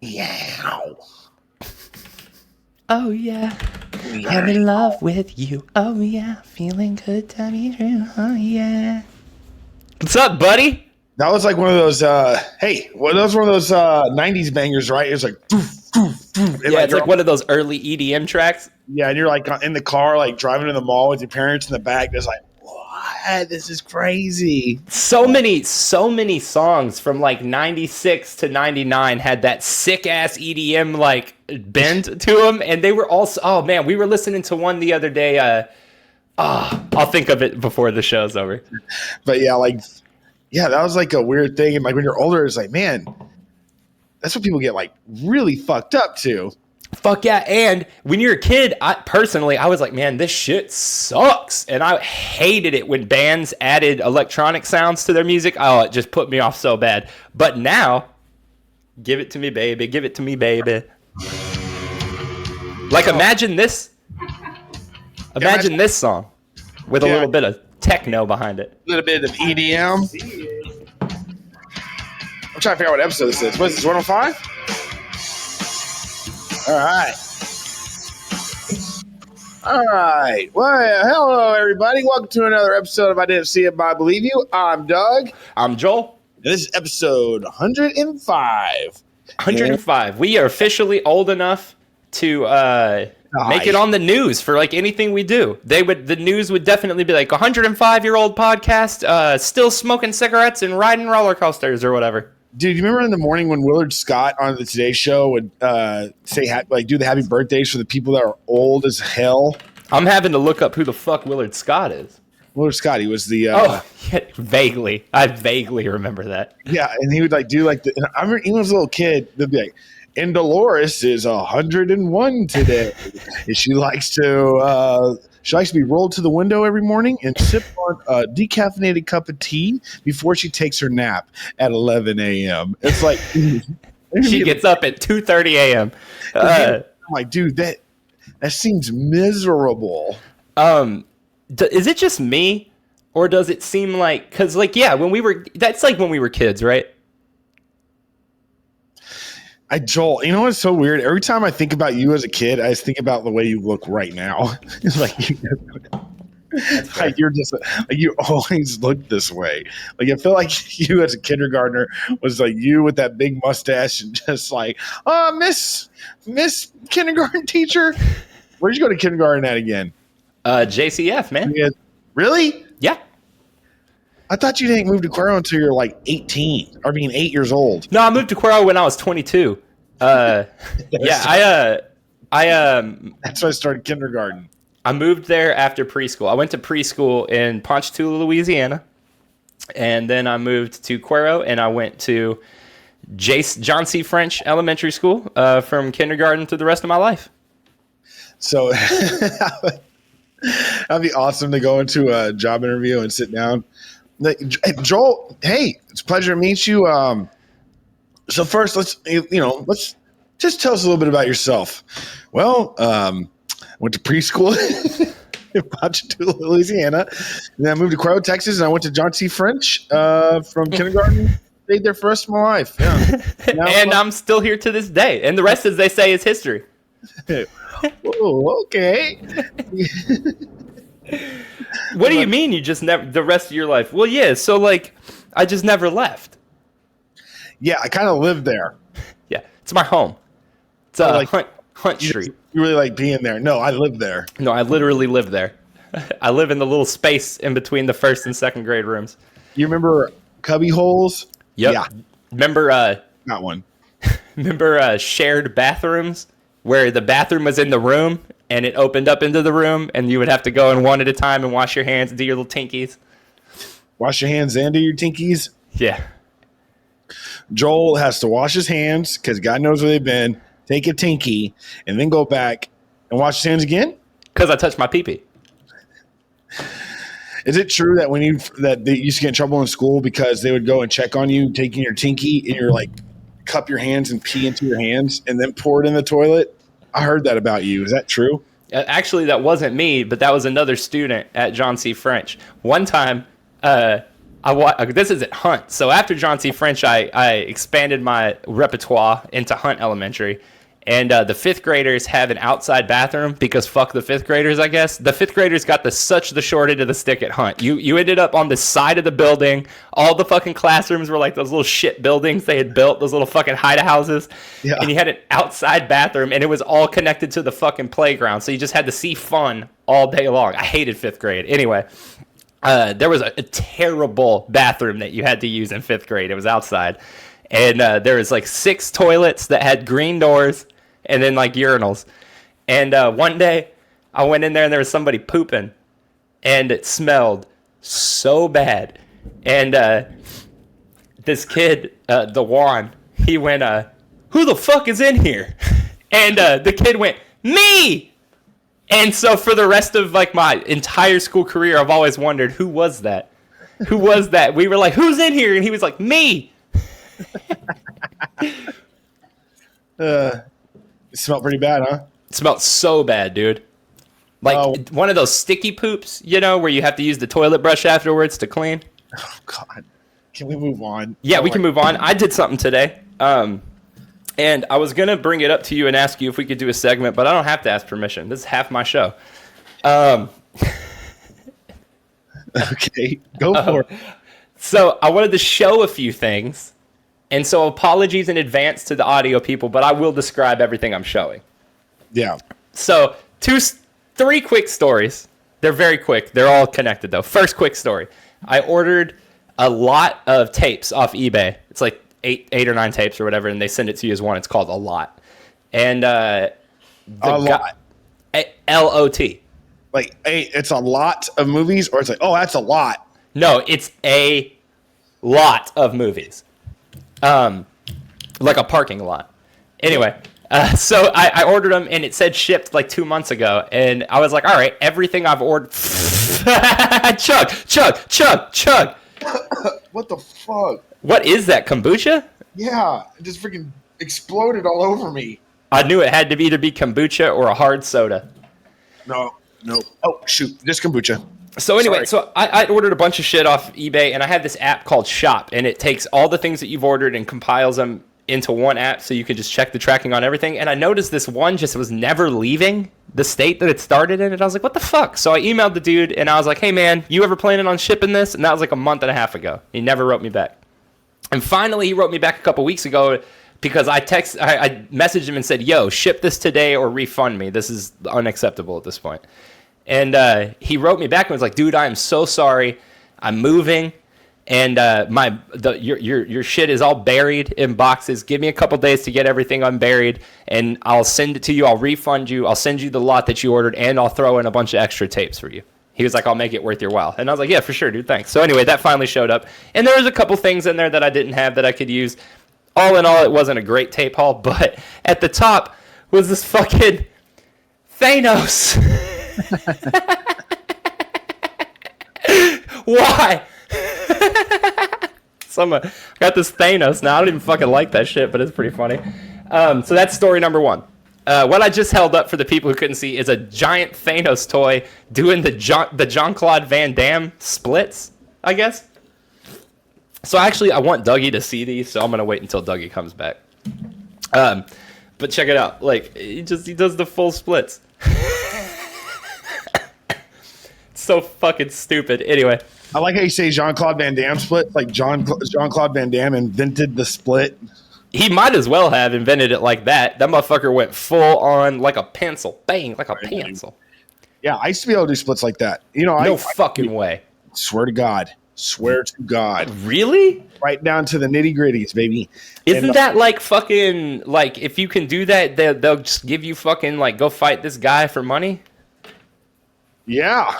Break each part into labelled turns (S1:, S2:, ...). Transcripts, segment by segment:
S1: Yeah.
S2: Oh yeah, I'm in love with you. Oh yeah, feeling good to be true. Oh yeah. What's up, buddy?
S1: That was like one of those. Hey, well, that was one of those '90s bangers, right? It was like, doof, doof, doof. And
S2: Yeah, it's
S1: you're
S2: like one of those early EDM tracks.
S1: yeah, and you're like in the car, like driving to the mall with your parents in the back, just like, what? This is crazy.
S2: So many songs from like 96 to 99 had that sick ass EDM like bend to them, and they were also, oh man, we were listening to one the other day. I'll think of it before the show's over.
S1: But yeah, that was like a weird thing. And like when you're older, it's like, man, that's what people get like really fucked up to.
S2: Fuck yeah. And when you're a kid, I was like, man, this shit sucks. And I hated it when bands added electronic sounds to their music. Oh, it just put me off so bad. But now, give it to me, baby. Give it to me, baby. Like, imagine this. Imagine this song with a little bit of techno behind it.
S1: A little bit of EDM. I'm trying to figure out what episode this is. What is this, 105? All right. Well, hello, everybody. Welcome to another episode of I Didn't See It, But I Believe You. I'm Doug.
S2: I'm Joel.
S1: And this is episode 105.
S2: 105. We are officially old enough to make it on the news for like anything we do. The news would definitely be like 105-year-old podcast, still smoking cigarettes and riding roller coasters or whatever.
S1: Dude, you remember in the morning when Willard Scott on the Today Show would say do the happy birthdays for the people that are old as hell?
S2: I'm having to look up who the fuck Willard Scott is.
S1: Willard Scott, he was the
S2: yeah, vaguely. I vaguely remember that.
S1: Yeah, and he would like do like I remember even as a little kid, they'd be like, and Dolores is 101 today. And she likes to be rolled to the window every morning and sip on a decaffeinated cup of tea before she takes her nap at 11 a.m. It's like
S2: she gets up at 2:30 a.m.
S1: I'm like, dude, that seems miserable.
S2: Is it just me, or does it seem like, because like, yeah, that's like when we were kids, right?
S1: Joel, you know what's so weird? Every time I think about you as a kid, I just think about the way you look right now. It's like you're just like you always look this way. Like I feel like you as a kindergartner was like you with that big mustache and just like, oh, Miss Kindergarten teacher. Where'd you go to kindergarten at again?
S2: JCF, man.
S1: Yeah. Really?
S2: Yeah.
S1: I thought you didn't move to Cuero until you're like 18 or being 8 years old.
S2: No, I moved to Cuero when I was 22. Yeah,
S1: that's why I started kindergarten.
S2: I moved there after preschool. I went to preschool in Ponchatoula, Louisiana, and then I moved to Cuero, and I went to John C. French Elementary School from kindergarten to the rest of my life.
S1: So that'd be awesome to go into a job interview and sit down. Joel, hey, it's a pleasure to meet you. So first, let's just tell us a little bit about yourself. Well, I went to preschool in Ponchatoula, Louisiana, and then I moved to Cuero, Texas, and I went to John C. French from kindergarten. Stayed there for the rest of my life. Yeah,
S2: and I'm still here to this day. And the rest, as they say, is history.
S1: Oh, okay.
S2: What do you mean you just never, the rest of your life? Well, yeah, so like I just never left.
S1: Yeah, I kind of lived there.
S2: Yeah, it's my home. It's like Hunt Street.
S1: You really like being there? No, I lived there.
S2: No, I literally live there. I live in the little space in between the first and second grade rooms.
S1: You remember cubby holes?
S2: Yep. Yeah. Remember
S1: not one.
S2: Remember shared bathrooms where the bathroom was in the room and it opened up into the room and you would have to go in one at a time and wash your hands and do your little tinkies.
S1: Wash your hands and do your tinkies?
S2: Yeah.
S1: Joel has to wash his hands because God knows where they've been, take a tinky, and then go back and wash his hands again?
S2: Because I touched my pee-pee.
S1: Is it true that that they used to get in trouble in school because they would go and check on you taking your tinky and you're like cup your hands and pee into your hands and then pour it in the toilet? I heard that about you. Is that true?
S2: Actually, that wasn't me, but that was another student at John C. French. One time, This is at Hunt. So after John C. French, I expanded my repertoire into Hunt Elementary. And the fifth graders have an outside bathroom because fuck the fifth graders, I guess. The fifth graders got the short end of the stick at Hunt. You ended up on the side of the building. All the fucking classrooms were like those little shit buildings they had built, those little fucking hideout houses. Yeah. And you had an outside bathroom, and it was all connected to the fucking playground. So you just had to see fun all day long. I hated fifth grade. Anyway. There was a terrible bathroom that you had to use in fifth grade. It was outside. And there was like 6 toilets that had green doors and then like urinals. And one day I went in there and there was somebody pooping. And it smelled so bad. And this kid, the Juan, he went, who the fuck is in here? And the kid went, me! And so for the rest of like my entire school career, I've always wondered, who was that? Who was that? We were like, who's in here? And he was like, me.
S1: It smelled pretty bad, huh?
S2: It smelled so bad, dude. Like one of those sticky poops, you know, where you have to use the toilet brush afterwards to clean.
S1: Oh, God. Can we move on?
S2: Yeah, we can move on. I did something today. And I was going to bring it up to you and ask you if we could do a segment, but I don't have to ask permission. This is half my show.
S1: Okay, go for it.
S2: So I wanted to show a few things. And so apologies in advance to the audio people, but I will describe everything I'm showing.
S1: Yeah.
S2: So 3 quick stories. They're very quick. They're all connected, though. First quick story. I ordered a lot of tapes off eBay. It's like 8 or 9 tapes or whatever, and they send it to you as one. It's called A Lot. And
S1: a lot.
S2: LOT.
S1: Like, it's a lot of movies, or it's like, oh, that's a lot.
S2: No, it's a lot of movies. Like a parking lot. Anyway, so I ordered them, and it said shipped like 2 months ago, and I was like, all right, everything I've ordered. Chug.
S1: What the fuck?
S2: What is that, kombucha?
S1: Yeah, it just freaking exploded all over me.
S2: I knew it had to either be kombucha or a hard soda.
S1: No. Oh, shoot, just kombucha.
S2: So anyway, so I ordered a bunch of shit off eBay, and I have this app called Shop, and it takes all the things that you've ordered and compiles them into one app so you can just check the tracking on everything. And I noticed this one just was never leaving the state that it started in, and I was like, what the fuck? So I emailed the dude, and I was like, hey, man, you ever planning on shipping this? And that was like a month and a half ago. He never wrote me back. And finally, he wrote me back a couple weeks ago because I messaged him and said, yo, ship this today or refund me. This is unacceptable at this point. And he wrote me back and was like, dude, I am so sorry. I'm moving. And your shit is all buried in boxes. Give me a couple days to get everything unburied, and I'll send it to you. I'll refund you. I'll send you the lot that you ordered, and I'll throw in a bunch of extra tapes for you. He was like, I'll make it worth your while. And I was like, yeah, for sure, dude, thanks. So anyway, that finally showed up. And there was a couple things in there that I didn't have that I could use. All in all, it wasn't a great tape haul, but at the top was this fucking Thanos. Why? I got this Thanos now. I don't even fucking like that shit, but it's pretty funny. So that's story number 1. What I just held up for the people who couldn't see is a giant Thanos toy doing the Jean-Claude Van Damme splits, I guess. So actually, I want Dougie to see these, so I'm gonna wait until Dougie comes back. But check it out. Like he does the full splits. So fucking stupid. Anyway.
S1: I like how you say Jean-Claude Van Damme split. Like Jean-Claude Van Damme invented the split.
S2: He might as well have invented it like that. That motherfucker went full on like a pencil. Bang, like a pencil.
S1: Yeah, I used to be able to do splits like that. You know,
S2: no fucking way.
S1: Swear to God. Swear to God.
S2: Really?
S1: Right down to the nitty gritties, baby.
S2: Isn't that like fucking, like, if you can do that, they'll just give you fucking, like, go fight this guy for money?
S1: Yeah.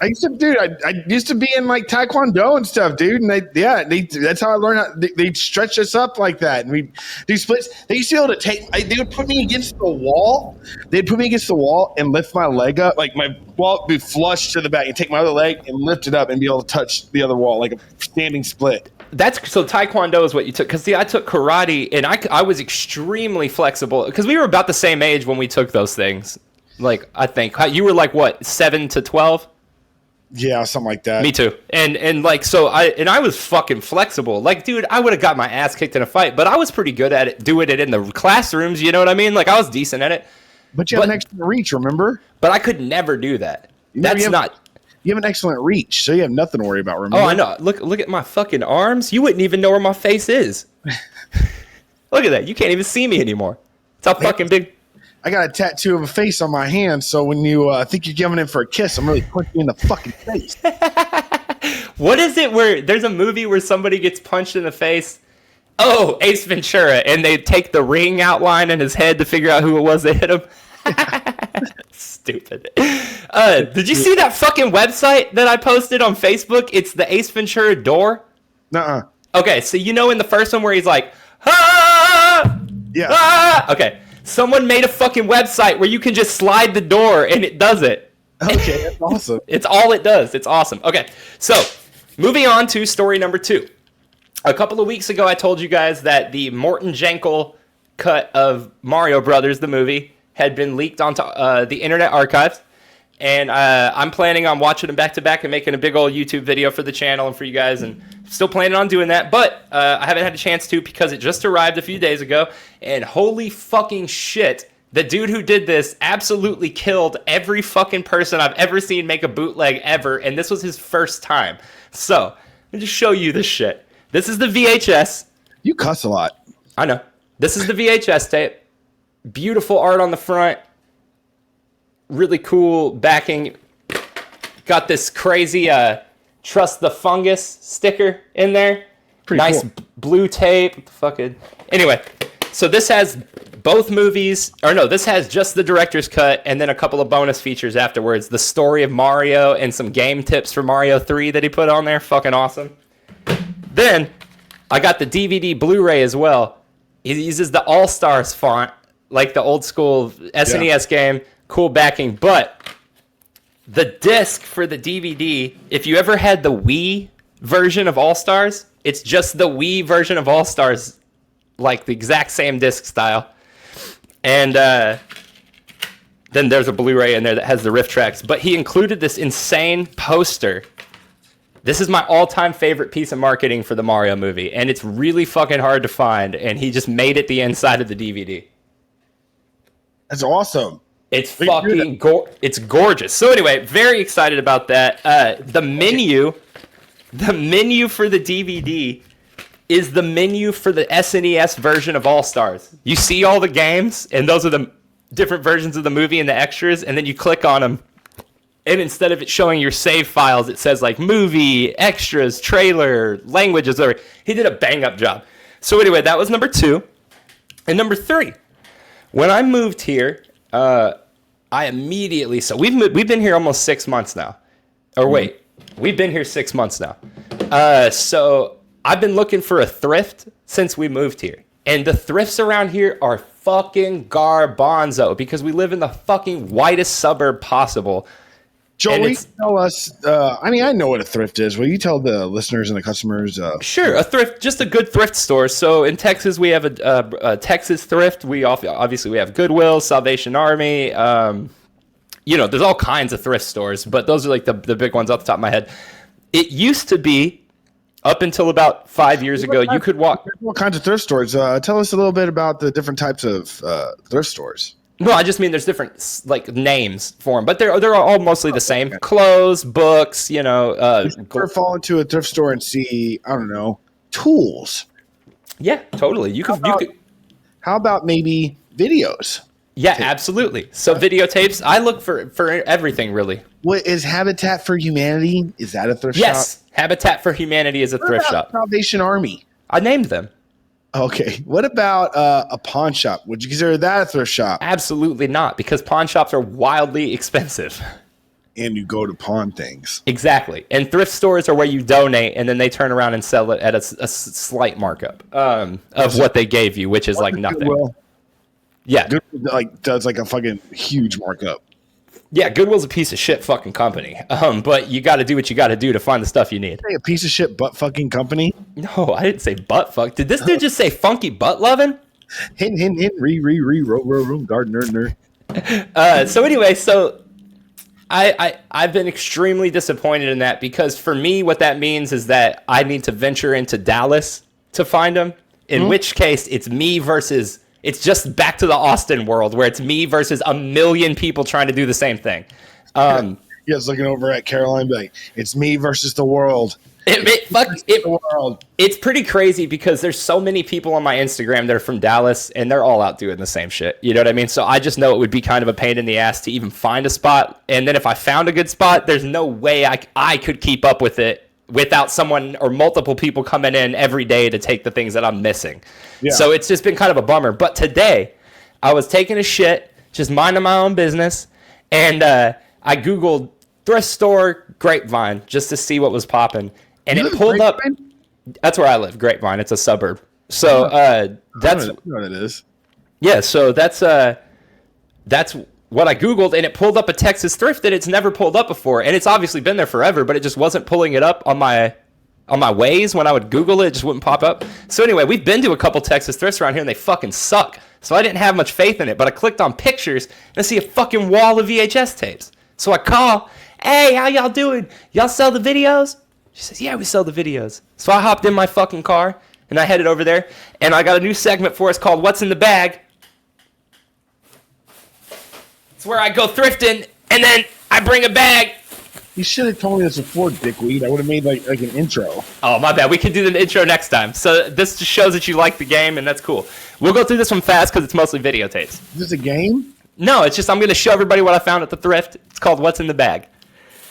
S1: I used to be in like Taekwondo and stuff, dude. And that's how I learned how they stretch us up like that. And we do splits. They used to be able to they would put me against the wall. They'd put me against the wall and lift my leg up. Like my wall would be flush to the back and take my other leg and lift it up and be able to touch the other wall like a standing split.
S2: So Taekwondo is what you took. Because see, I took karate and I was extremely flexible because we were about the same age when we took those things. Like, I think you were like what, 7 to 12?
S1: Yeah, something like that.
S2: Me too. And like, so I was fucking flexible. Like, dude, I would have got my ass kicked in a fight, but I was pretty good at it, doing it in the classrooms. You know what I mean? Like, I was decent at it.
S1: But you have an excellent reach, remember?
S2: But I could never do that. You have
S1: an excellent reach, so you have nothing to worry about, remember?
S2: Oh, I know. Look at my fucking arms. You wouldn't even know where my face is. Look at that. You can't even see me anymore. It's how fucking big.
S1: I got a tattoo of a face on my hand, so when you think you're giving in for a kiss, I'm really punching you in the fucking face.
S2: What is it where there's a movie where somebody gets punched in the face? Oh, Ace Ventura, and they take the ring outline in his head to figure out who it was that hit him. Stupid. Did you see that fucking website that I posted on Facebook? It's the Ace Ventura door.
S1: Nuh-uh.
S2: Okay, so you know in the first one where he's like, ah!
S1: Yeah.
S2: Ah! Okay. Someone made a fucking website where you can just slide the door and it does it.
S1: Okay, that's awesome.
S2: It's all it does. It's awesome. Okay, so moving on to story number 2. A couple of weeks ago, I told you guys that the Morton Jankel cut of Mario Brothers, the movie, had been leaked onto the Internet Archives. And I'm planning on watching them back to back and making a big old YouTube video for the channel and for you guys. And still planning on doing that. But I haven't had a chance to because it just arrived a few days ago. And holy fucking shit, the dude who did this absolutely killed every fucking person I've ever seen make a bootleg ever. And this was his first time. So, let me just show you this shit. This is the VHS.
S1: You cuss a lot.
S2: I know. This is the VHS tape. Beautiful art on the front. Really cool backing. Got this crazy Trust the Fungus sticker in there.
S1: Pretty
S2: nice
S1: cool.
S2: Blue tape. Fucking. Anyway, so this has both movies. Or no, this has just the director's cut and then a couple of bonus features afterwards. The story of Mario and some game tips for Mario 3 that he put on there. Fucking awesome. Then I got the DVD Blu-ray as well. He uses the All-Stars font, like the old school SNES game. Cool backing, but the disc for the DVD, if you ever had the Wii version of All-Stars, it's just the Wii version of All-Stars, like the exact same disc style. And then there's a Blu-ray in there that has the riff tracks, but he included this insane poster. This is my all-time favorite piece of marketing for the Mario movie, and it's really fucking hard to find, and he just made it the inside of the DVD.
S1: That's awesome.
S2: It's fucking it's gorgeous. So anyway, very excited about that. The menu for the DVD is the menu for the SNES version of All-Stars. You see all the games, and those are the different versions of the movie and the extras, and then you click on them, and instead of it showing your save files, it says like movie, extras, trailer, languages. He did a bang-up job. So anyway, that was number 2. And number 3, when I moved here, I immediately, so we've been here almost 6 months now. Or wait, we've been here 6 months now. So I've been looking for a thrift since we moved here. And the thrifts around here are fucking garbanzo because we live in the fucking whitest suburb possible.
S1: Joel, will you tell us, I know what a thrift is. Will you tell the listeners and the customers?
S2: Sure, a thrift, just a good thrift store. So in Texas, we have a Texas Thrift. We obviously have Goodwill, Salvation Army. There's all kinds of thrift stores, but those are like the big ones off the top of my head. It used to be, up until about 5 years ago, you could walk.
S1: What kinds of thrift stores? Tell us a little bit about the different types of thrift stores.
S2: No, I just mean there's different like names for them, but they're all mostly the same. Okay. Clothes, books, you
S1: ever fall into a thrift store and see, I don't know, tools?
S2: Yeah, totally. You could.
S1: How about maybe videos?
S2: Yeah, absolutely. So videotapes, I look for everything really.
S1: What is Habitat for Humanity? Is that a thrift shop?
S2: Yes, Habitat for Humanity is a thrift shop.
S1: Salvation Army.
S2: I named them.
S1: Okay. What about a pawn shop? Would you consider that a thrift shop?
S2: Absolutely not, because pawn shops are wildly expensive.
S1: And you go to pawn things.
S2: Exactly. And thrift stores are where you donate, and then they turn around and sell it at a slight markup of what they gave you, which is like nothing. Goodwill? Yeah.
S1: Goodwill, does a fucking huge markup.
S2: Yeah, Goodwill's a piece of shit fucking company. But you got to do what you got to do to find the stuff you need.
S1: Hey, a piece of shit butt fucking company?
S2: No, I didn't say butt fuck. Did this dude just say funky butt loving?
S1: Hint, re, roll, gardener.
S2: So anyway, I've been extremely disappointed in that, because for me, what that means is that I need to venture into Dallas to find them, in which case it's me versus, it's just back to the Austin world where it's me versus a million people trying to do the same thing.
S1: Yes, looking over at Caroline, like, it's me versus the world.
S2: It's pretty crazy because there's so many people on my Instagram that are from Dallas and they're all out doing the same shit. You know what I mean? So I just know it would be kind of a pain in the ass to even find a spot. And then if I found a good spot, there's no way I could keep up with it without someone or multiple people coming in every day to take the things that I'm missing. Yeah. So it's just been kind of a bummer. But today I was taking a shit, just minding my own business. And I Googled thrift store Grapevine just to see what was popping. And it pulled up. That's where I live, Grapevine. It's a suburb. So that's
S1: what it is.
S2: Yeah. So that's what I Googled, and it pulled up a Texas thrift that it's never pulled up before, and it's obviously been there forever, but it just wasn't pulling it up on my Waze. When I would Google it, it just wouldn't pop up. So anyway, we've been to a couple Texas thrifts around here, and they fucking suck. So I didn't have much faith in it, but I clicked on pictures and I see a fucking wall of VHS tapes. So I call, hey, how y'all doing? Y'all sell the videos? She says, yeah, we sell the videos. So I hopped in my fucking car and I headed over there, and I got a new segment for us called What's in the Bag. It's where I go thrifting and then I bring a bag.
S1: You should have told me this before, dickweed. I would have made like an intro.
S2: Oh, my bad. We can do the intro next time. So this just shows that you like the game, and that's cool. We'll go through this one fast because it's mostly videotapes.
S1: Is this a game?
S2: No, it's just I'm going to show everybody what I found at the thrift. It's called What's in the Bag.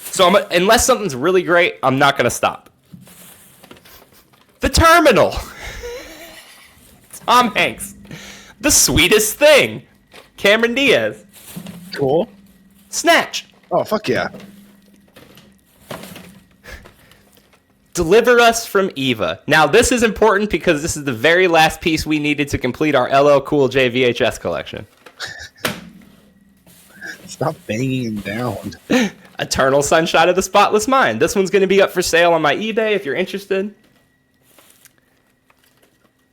S2: So unless something's really great, I'm not going to stop. The Terminal. Tom Hanks. The Sweetest Thing. Cameron Diaz.
S1: Cool.
S2: Snatch.
S1: Oh, fuck yeah.
S2: Deliver Us from Eva. Now, this is important because this is the very last piece we needed to complete our LL Cool J VHS collection.
S1: Stop banging him down.
S2: Eternal Sunshine of the Spotless Mind. This one's going to be up for sale on my eBay if you're interested.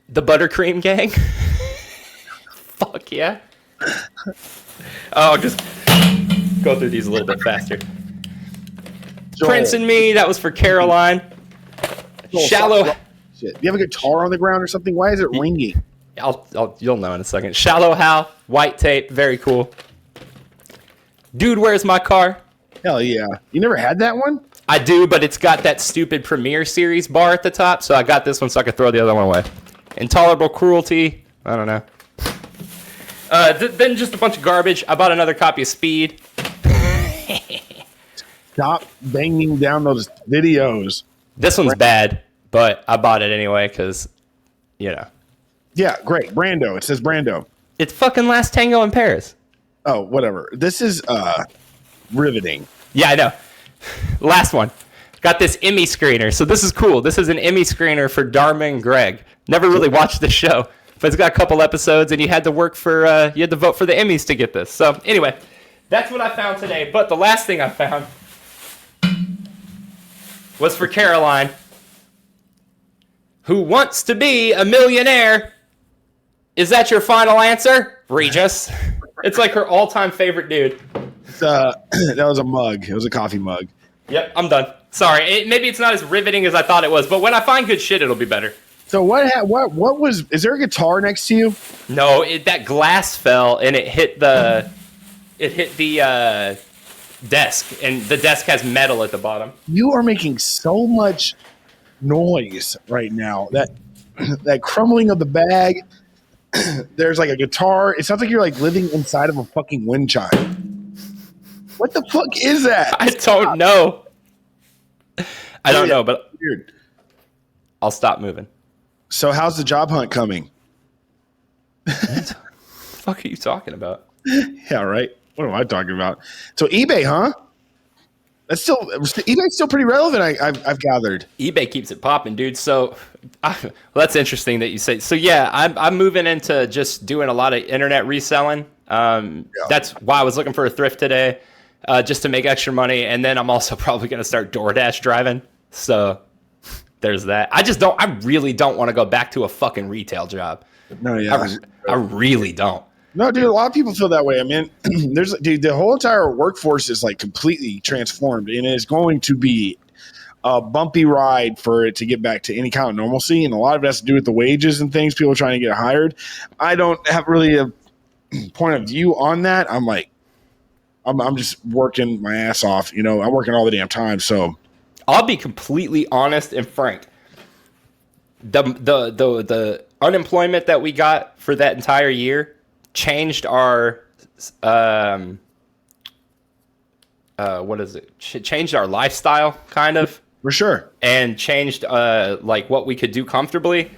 S2: The Buttercream Gang. Fuck yeah. Oh, just go through these a little bit faster. Joel. Prince and Me. That was for Caroline.
S1: Joel,
S2: Shallow.
S1: Shit. Do you have a guitar on the ground or something? Why is it ringing?
S2: You'll know in a second. Shallow Hal. White tape. Very cool. Dude, Where's My Car?
S1: Hell yeah. You never had that one?
S2: I do, but it's got that stupid Premiere Series bar at the top, so I got this one so I could throw the other one away. Intolerable Cruelty. I don't know. Then just a bunch of garbage. I bought another copy of Speed.
S1: Stop banging down those videos.
S2: This one's bad, but I bought it anyway because, you know.
S1: Yeah, great. Brando. It says Brando.
S2: It's fucking Last Tango in Paris.
S1: Oh, whatever. This is riveting.
S2: Yeah, I know. Last one. Got this Emmy screener. So this is cool. This is an Emmy screener for Dharma and Greg. Never really watched the show, but it's got a couple episodes, and you had to vote for the Emmys to get this. So anyway, that's what I found today. But the last thing I found was for Caroline, who wants to be a millionaire. Is that your final answer, Regis? It's like her all-time favorite dude.
S1: That was a mug. It was a coffee mug.
S2: Yep, I'm done. Sorry, maybe it's not as riveting as I thought it was, but when I find good shit, it'll be better.
S1: So what was? Is there a guitar next to you?
S2: No, that glass fell and it hit the desk, and the desk has metal at the bottom.
S1: You are making so much noise right now. That crumbling of the bag. There's like a guitar. It sounds like you're like living inside of a fucking wind chime. What the fuck is that?
S2: I don't know. I don't know, but weird. I'll stop moving.
S1: So how's the job hunt coming?
S2: What the fuck are you talking about?
S1: Yeah, right. What am I talking about? So eBay, huh? eBay's still pretty relevant. I've gathered.
S2: eBay keeps it popping, dude. So, well, that's interesting that you say. So yeah, I'm moving into just doing a lot of internet reselling. That's why I was looking for a thrift today, just to make extra money. And then I'm also probably going to start DoorDash driving. So there's that. I really don't want to go back to a fucking retail job.
S1: No, yeah.
S2: I really don't.
S1: No, dude, a lot of people feel that way. I mean, the whole entire workforce is like completely transformed, and it's going to be a bumpy ride for it to get back to any kind of normalcy. And a lot of it has to do with the wages and things, people trying to get hired. I don't have really a point of view on that. I'm just working my ass off. I'm working all the damn time. So
S2: I'll be completely honest and frank. The unemployment that we got for that entire year changed our changed our lifestyle kind of.
S1: For sure.
S2: And changed like what we could do comfortably.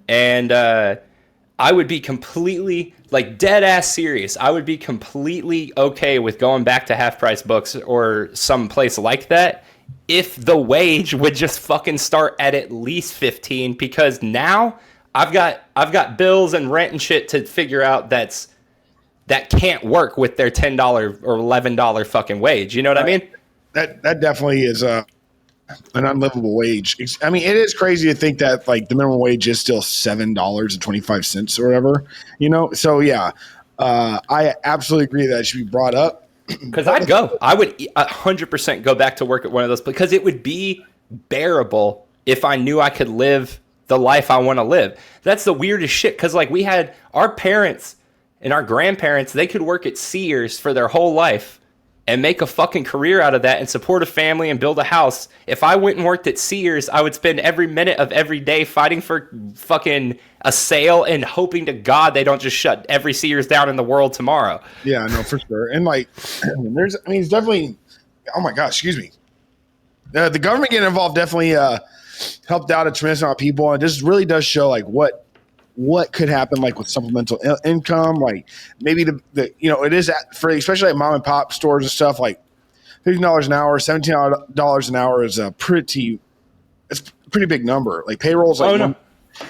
S2: And I would be completely, like, dead ass serious. I would be completely okay with going back to half price books or some place like that if the wage would just fucking start at least 15, because now I've got bills and rent and shit to figure out that can't work with their $10 or $11 fucking wage. You know what I mean?
S1: That definitely is an unlivable wage. I mean, it is crazy to think that like the minimum wage is still $7.25 or whatever, So yeah, I absolutely agree that it should be brought up.
S2: Because I would 100% go back to work at one of those, because it would be bearable if I knew I could live the life I want to live. That's the weirdest shit. Because like we had our parents and our grandparents, they could work at Sears for their whole life and make a fucking career out of that and support a family and build a house. If I went and worked at Sears, I would spend every minute of every day fighting for fucking a sale and hoping to God they don't just shut every Sears down in the world tomorrow.
S1: Yeah, no, for sure. And like, it's definitely, oh my gosh, excuse me. The government getting involved definitely helped out a tremendous amount of people. And this really does show like what could happen, like with supplemental income, like maybe it is for especially like mom and pop stores and stuff, like $15 an hour, $17 an hour is a pretty big number. Like payroll is like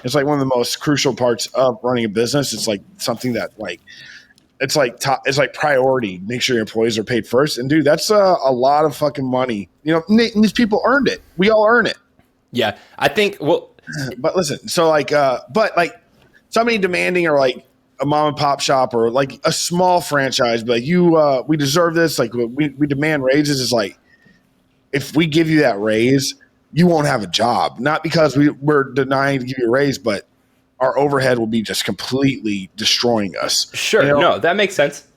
S1: it's like one of the most crucial parts of running a business. It's like something that like it's like priority. Make sure your employees are paid first. And dude, that's a lot of fucking money. These people earned it. We all earn it. Yeah,
S2: I think. Well,
S1: but listen, so like, somebody demanding, or like a mom and pop shop or like a small franchise, but like we deserve this. Like we demand raises. Is like, if we give you that raise, you won't have a job. Not because we're denying to give you a raise, but our overhead will be just completely destroying us.
S2: Sure. No, that makes sense.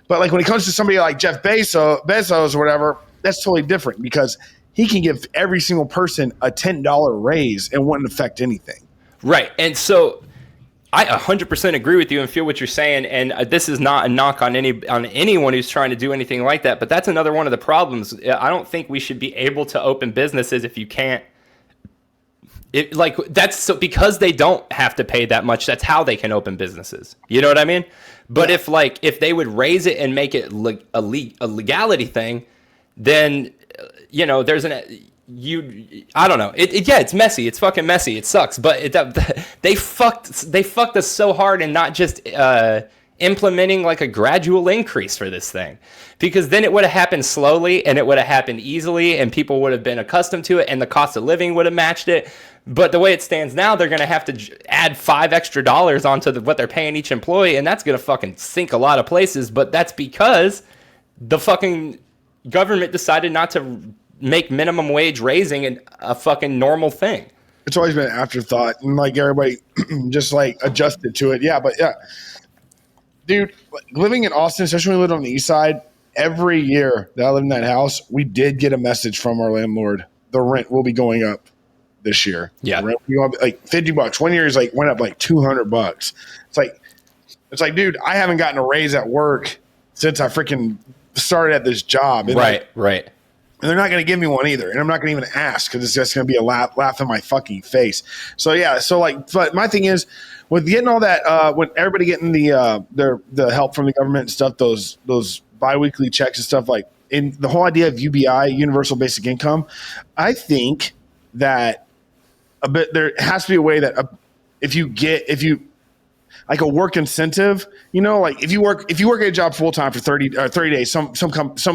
S1: But like when it comes to somebody like Jeff Bezos or whatever, that's totally different, because he can give every single person a $10 raise and wouldn't affect anything.
S2: Right. And so I 100% agree with you and feel what you're saying. And this is not a knock on anyone who's trying to do anything like that. But that's another one of the problems. I don't think we should be able to open businesses if you can't. Because they don't have to pay that much. That's how they can open businesses. You know what I mean? But yeah. if they would raise it and make it a legality thing, then there's I don't know. It's messy. It's fucking messy. It sucks. But they fucked us so hard, and not just implementing like a gradual increase for this thing, because then it would have happened slowly and it would have happened easily and people would have been accustomed to it and the cost of living would have matched it. But the way it stands now, they're going to have to add $5 extra onto what they're paying each employee, and that's going to fucking sink a lot of places. But that's because the fucking government decided not to make minimum wage raising a fucking normal thing.
S1: It's always been an afterthought, and like everybody just like adjusted to it. Yeah, but yeah, dude, living in Austin, especially when we lived on the east side, every year that I lived in that house, we did get a message from our landlord: the rent will be going up this year.
S2: Yeah,
S1: the rent will be going up like $50. 1 year went up like $200. It's like, dude, I haven't gotten a raise at work since I freaking started at this job. And
S2: right.
S1: And they're not going to give me one either. And I'm not going to even ask, because it's just going to be a laugh in my fucking face. So, yeah. So, like, but my thing is, with getting all that, when everybody getting the help from the government and stuff, those biweekly checks and stuff, like, in the whole idea of UBI, Universal Basic Income, I think that there has to be a way that if you like a work incentive, like if you work at a job full time for 30 days, some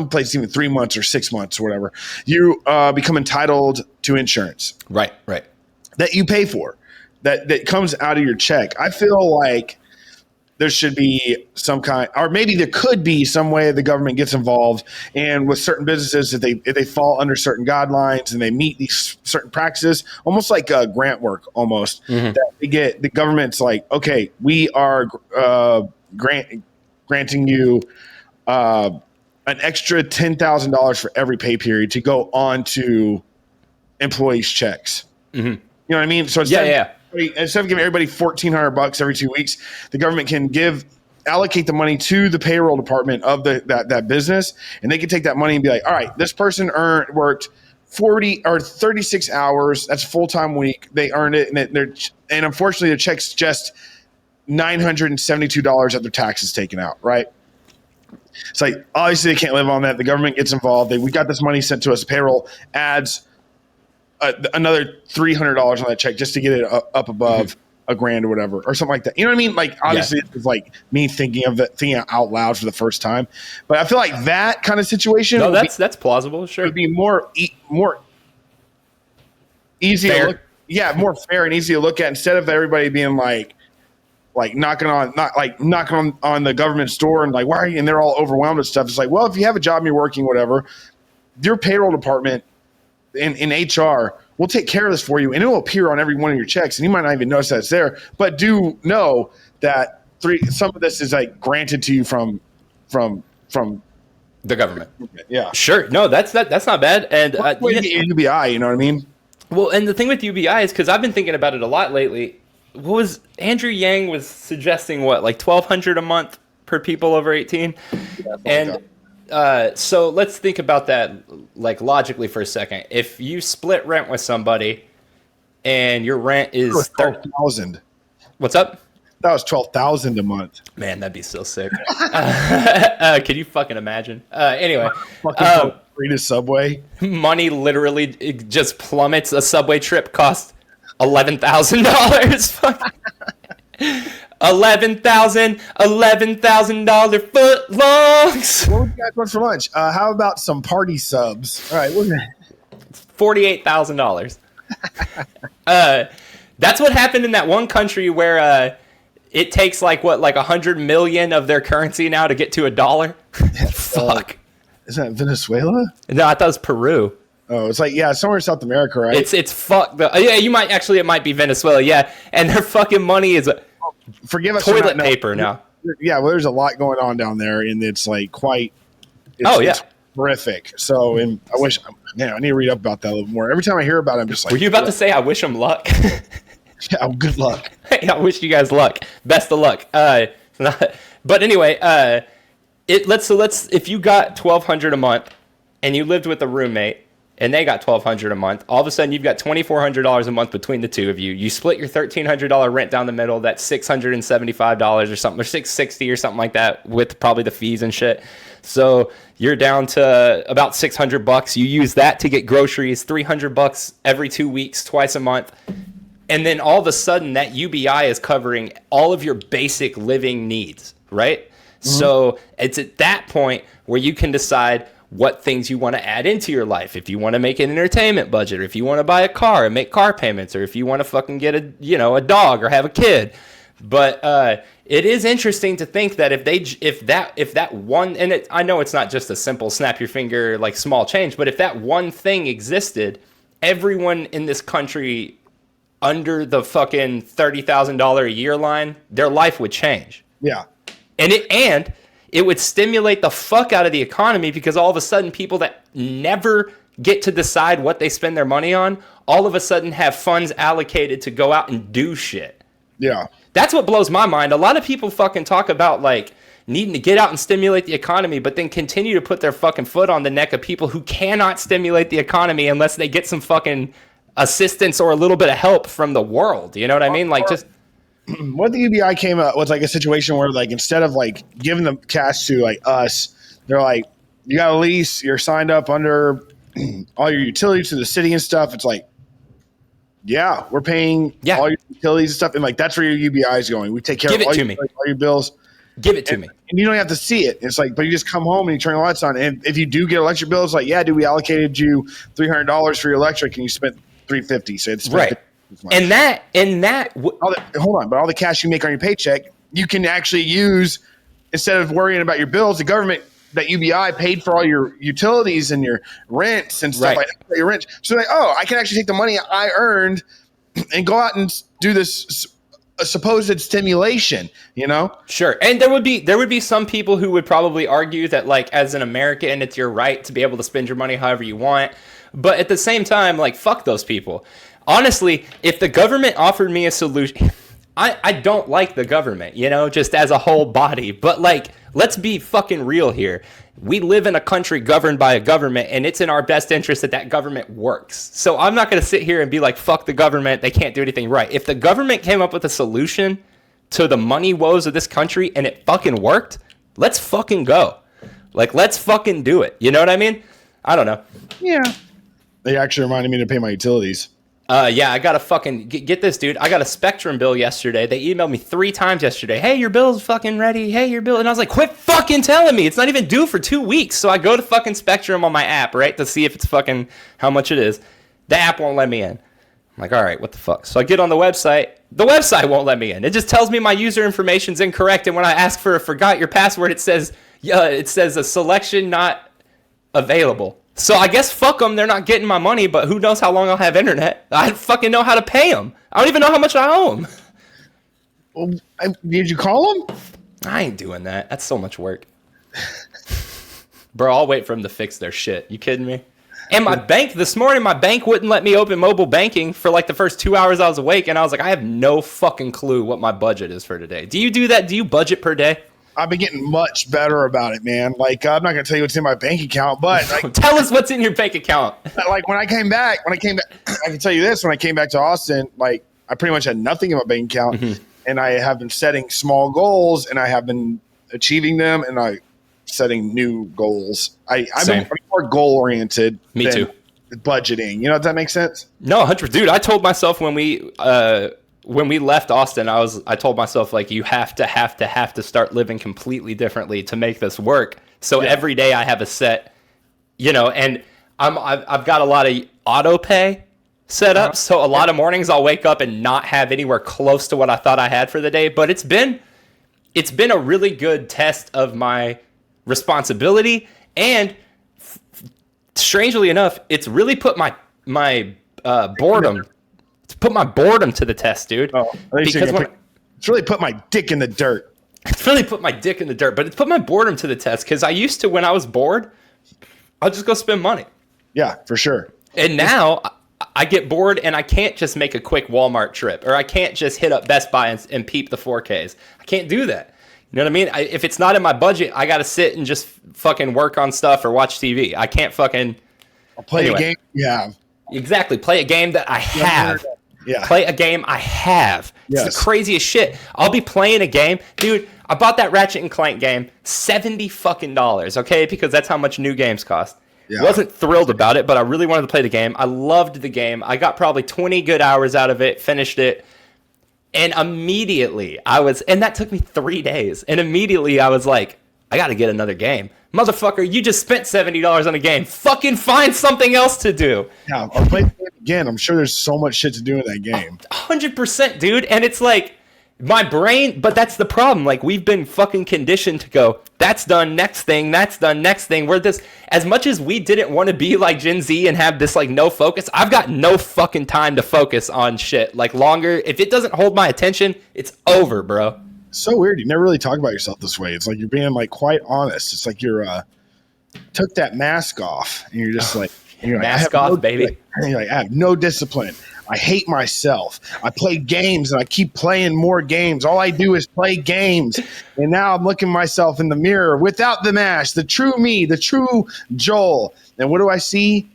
S1: places even 3 months or 6 months or whatever, you become entitled to insurance.
S2: Right.
S1: That you pay for, that comes out of your check. I feel like there should be some kind, or maybe there could be some way the government gets involved, and with certain businesses, if they fall under certain guidelines and they meet these certain practices, almost like grant work, almost that they get the government's like, okay, we are granting you an extra $10,000 for every pay period to go on to employees' checks. You know what I mean? So instead of giving everybody $1,400 every 2 weeks, the government can allocate the money to the payroll department of that business, and they can take that money and be like, all right, this person worked 40 or 36 hours. That's a full-time week. They earned it, and unfortunately, their check's just $972 after taxes taken out. Right? It's like obviously they can't live on that. The government gets involved. We got this money sent to us. Payroll adds another $300 on that check just to get it up above $1,000 or whatever, or something like that. You know what I mean? Like obviously it's like me thinking out loud for the first time, but I feel like that kind of situation.
S2: No, that's plausible. Sure,
S1: would be more easy to look. Yeah, more fair and easy to look at instead of everybody being like knocking on the government's door and like, why are you? And they're all overwhelmed with stuff. It's like, well, if you have a job and you're working, whatever, your payroll department in HR will take care of this for you, and it will appear on every one of your checks, and you might not even notice that it's there. But do know that some of this is like granted to you from
S2: the government.
S1: Yeah,
S2: sure. No, that's not bad. And
S1: UBI, you know what I mean?
S2: Well, and the thing with UBI is because I've been thinking about it a lot lately. What was Andrew Yang was suggesting? What, like $1,200 a month per people over 18? And so let's think about that like logically for a second. If you split rent with somebody and your rent is
S1: $12,000.
S2: What's up?
S1: That was $12,000 a month.
S2: Man, that'd be so sick. Can you fucking imagine? Anyway,
S1: free to Subway.
S2: Money literally it just plummets. A Subway trip costs $11,000. $11,000 footlongs.
S1: What would you guys want for lunch? How about some party subs? All right,
S2: $48,000. That's what happened in that one country where it takes like 100 million of their currency now to get to $1. Fuck.
S1: Is that Venezuela?
S2: No, I thought it was Peru.
S1: Oh, it's like, yeah, somewhere in South America, right?
S2: It's fucked. It might be Venezuela, yeah. And their fucking money is
S1: forgive us
S2: toilet paper now.
S1: Yeah, well, there's a lot going on down there, and it's like it's horrific. So, and I need to read up about that a little more. Every time I hear about it, I'm just like,
S2: were you about to say I wish them luck?
S1: Yeah, good luck.
S2: I wish you guys luck. Best of luck. But anyway, if you got $1,200 a month and you lived with a roommate and they got $1,200 a month, all of a sudden you've got $2,400 a month between the two of you. You split your $1,300 rent down the middle. That's $675 or something, or $660 or something like that, with probably the fees and shit. So you're down to about $600. You use that to get groceries, $300 every 2 weeks, twice a month. And then all of a sudden that UBI is covering all of your basic living needs, right? Mm-hmm. So it's at that point where you can decide what things you want to add into your life. If you want to make an entertainment budget, or if you want to buy a car and make car payments, or if you want to fucking get a dog or have a kid. But it is interesting to think that if that one, and I know it's not just a simple snap your finger like small change, but if that one thing existed, everyone in this country under the fucking $30,000 a year line, their life would change.
S1: Yeah.
S2: And it would stimulate the fuck out of the economy, because all of a sudden people that never get to decide what they spend their money on, all of a sudden have funds allocated to go out and do shit.
S1: Yeah.
S2: That's what blows my mind. A lot of people fucking talk about like needing to get out and stimulate the economy, but then continue to put their fucking foot on the neck of people who cannot stimulate the economy unless they get some fucking assistance or a little bit of help from the world. You know what I mean? Like, just
S1: what the UBI came up was like a situation where like instead of like giving the cash to like us, they're like, you got a lease, you're signed up under all your utilities to the city and stuff. It's like, yeah, we're paying all your utilities and stuff, and like that's where your UBI is going. We take care of all your bills.
S2: Give it to me.
S1: And you don't have to see it. It's like, but you just come home and you turn the lights on. And if you do get electric bills, like, yeah, dude, we allocated you $300 for your electric, and you spent $350. So it's
S2: right. But all the cash you make on your paycheck,
S1: you can actually use, instead of worrying about your bills, the government, that UBI paid for all your utilities and your rents and stuff like that, your rent. So like, oh, I can actually take the money I earned and go out and do this a supposed stimulation,
S2: Sure. And there would be some people who would probably argue that, like, as an American, it's your right to be able to spend your money however you want. But at the same time, like, fuck those people. Honestly, if the government offered me a solution, I don't like the government, just as a whole body. But, like, let's be fucking real here. We live in a country governed by a government, and it's in our best interest that government works. So I'm not going to sit here and be like, fuck the government, they can't do anything right. If the government came up with a solution to the money woes of this country and it fucking worked, let's fucking go. Like, let's fucking do it. You know what I mean? I don't know.
S1: Yeah. They actually reminded me to pay my utilities.
S2: Yeah, I got to fucking get this, dude. I got a Spectrum bill yesterday. They emailed me 3 times yesterday. Hey, your bill's fucking ready. Hey, your bill. And I was like, quit fucking telling me. It's not even due for 2 weeks. So I go to fucking Spectrum on my app, right, to see if it's fucking how much it is. The app won't let me in. I'm like, all right, what the fuck? So I get on the website. The website won't let me in. It just tells me my user information's incorrect. And when I ask for a forgot your password, it says a selection not available. So I guess fuck them. They're not getting my money, but who knows how long I'll have internet. I don't fucking know how to pay them. I don't even know how much I owe them.
S1: Well, did you call them?
S2: I ain't doing that. That's so much work. Bro, I'll wait for them to fix their shit. You kidding me? And my bank, this morning, my bank wouldn't let me open mobile banking for like the first 2 hours I was awake. And I was like, I have no fucking clue what my budget is for today. Do you do that? Do you budget per day?
S1: I've been getting much better about it, man. Like, I'm not going to tell you what's in my bank account, but like,
S2: tell us what's in your bank account.
S1: Like when I came back, I can tell you this, when I came back to Austin, like I pretty much had nothing in my bank account, and I have been setting small goals and I have been achieving them, and I setting new goals. I've been more goal oriented.
S2: Me too.
S1: Budgeting. Does that make sense?
S2: No, 100. Dude, I told myself when we left Austin, I told myself, like, you have to start living completely differently to make this work. So every day I have a set, and I've got a lot of auto pay set up. So a lot of mornings I'll wake up and not have anywhere close to what I thought I had for the day. But it's been a really good test of my responsibility, and strangely enough, it's really put my boredom. Put my boredom to the test, dude.
S1: Oh, because it's really put my dick in the dirt.
S2: It's really put my dick in the dirt, but it's put my boredom to the test, because I used to, when I was bored, I'll just go spend money.
S1: Yeah, for sure.
S2: And now I get bored and I can't just make a quick Walmart trip, or I can't just hit up Best Buy and peep the 4Ks. I can't do that. You know what I mean? If it's not in my budget, I got to sit and just fucking work on stuff or watch TV. I can't fucking...
S1: I'll play a game. Yeah.
S2: Exactly. Play a game that I have.
S1: Yeah.
S2: Play a game I have.
S1: Yes.
S2: It's the craziest shit. I'll be playing a game. Dude, I bought that Ratchet and Clank game, $70 fucking, okay? Because that's how much new games cost. Yeah. Wasn't thrilled about it, but I really wanted to play the game. I loved the game. I got probably 20 good hours out of it, finished it. And immediately and that took me 3 days. And immediately I was like, I got to get another game. Motherfucker, you just spent $70 on a game. Fucking find something else to do.
S1: Yeah, I'll play the game again. I'm sure there's so much shit to do in that game.
S2: 100%, dude. And it's like, my brain, but that's the problem. Like, we've been fucking conditioned to go, that's done, next thing, that's done, next thing. We're this, as much as we didn't want to be like Gen Z and have this like no focus, I've got no fucking time to focus on shit. Like, longer, if it doesn't hold my attention, it's over, bro.
S1: So weird. You never really talk about yourself this way. It's like you're being like quite honest. It's like you're took that mask off and you're just like, you're
S2: mask off, baby.
S1: And you're like, I have no discipline. I hate myself. I play games and I keep playing more games. All I do is play games. And now I'm looking myself in the mirror without the mask, the true me, the true Joel. And what do I see?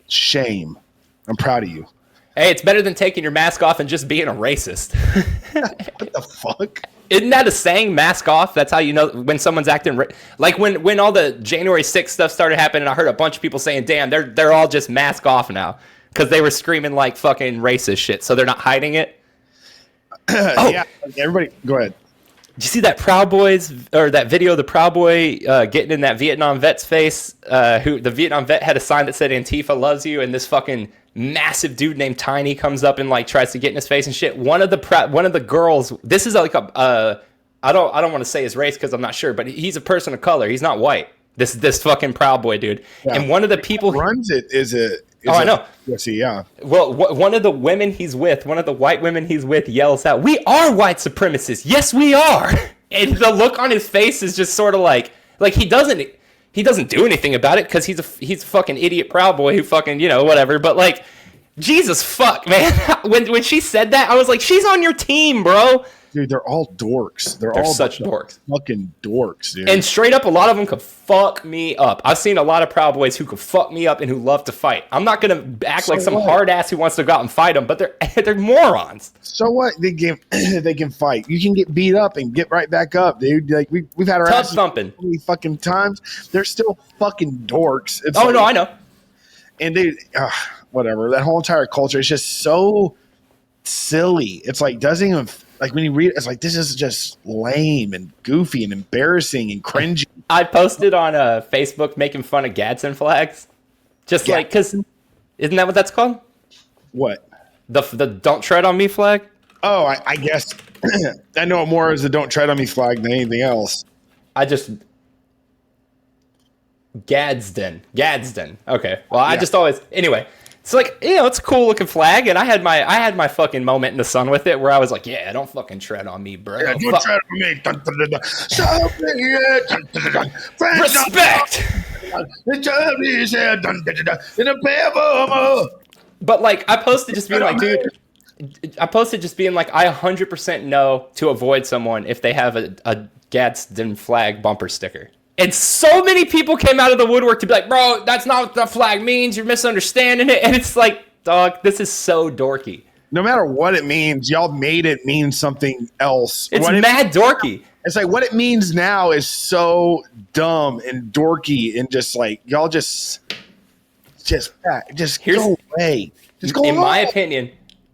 S1: Shame. I'm proud of you.
S2: Hey, it's better than taking your mask off and just being a racist.
S1: What the fuck?
S2: Isn't that a saying, mask off? That's how you know when someone's acting like when all the January 6th stuff started happening, I heard a bunch of people saying, damn, they're all just mask off now. Because they were screaming like fucking racist shit, so they're not hiding it.
S1: Yeah, everybody, go ahead.
S2: Did you see that Proud Boys, or that video of the Proud Boy getting in that Vietnam vet's face? Who the Vietnam vet had a sign that said Antifa loves you, and this fucking massive dude named Tiny comes up and like tries to get in his face and shit. One of the girls, this is like a I don't want to say his race because I'm not sure, but he's a person of color. He's not white. This fucking Proud Boy dude. Yeah. And one of the people
S1: runs it is
S2: I know.
S1: Yeah.
S2: Well, one of the women he's with, one of the white women he's with, yells out, "We are white supremacists. Yes, we are." And the look on his face is just sort of like he doesn't do anything about it because he's a fucking idiot Proud Boy who fucking whatever. But like, Jesus fuck, man. When she said that, I was like, she's on your team, bro.
S1: Dude, they're all dorks. They're all
S2: such dorks.
S1: Fucking dorks, dude.
S2: And straight up, a lot of them could fuck me up. I've seen a lot of Proud Boys who could fuck me up and who love to fight. I'm not going to act like some hard ass who wants to go out and fight them, but they're morons.
S1: So what? They can fight. You can get beat up and get right back up, dude. Like we've had our asses
S2: thumping
S1: so many fucking times. They're still fucking dorks. It's
S2: no, I know.
S1: And dude, whatever. That whole entire culture is just so silly. It's like doesn't even. Like when you read it, it's like, this is just lame and goofy and embarrassing and cringy.
S2: I posted on Facebook making fun of Gadsden flags. Just like, because isn't that what that's called?
S1: What?
S2: The Don't Tread on Me flag?
S1: Oh, I guess. I know it more as the Don't Tread on Me flag than anything else.
S2: Gadsden. Okay. Well, I just always, anyway. It's like, it's a cool looking flag, and I had my fucking moment in the sun with it where I was like, yeah, don't fucking tread on me, bro.
S1: Yeah, don't tread on me.
S2: Respect. But like, I posted just being like, dude, I 100% know to avoid someone if they have a Gadsden flag bumper sticker. And so many people came out of the woodwork to be like, bro, that's not what the flag means. You're misunderstanding it. And it's like, dog, this is so dorky.
S1: No matter what it means, y'all made it mean something else.
S2: It's mad dorky.
S1: It's like what it means now is so dumb and dorky and just like, y'all just go away. Just go away.
S2: In my opinion,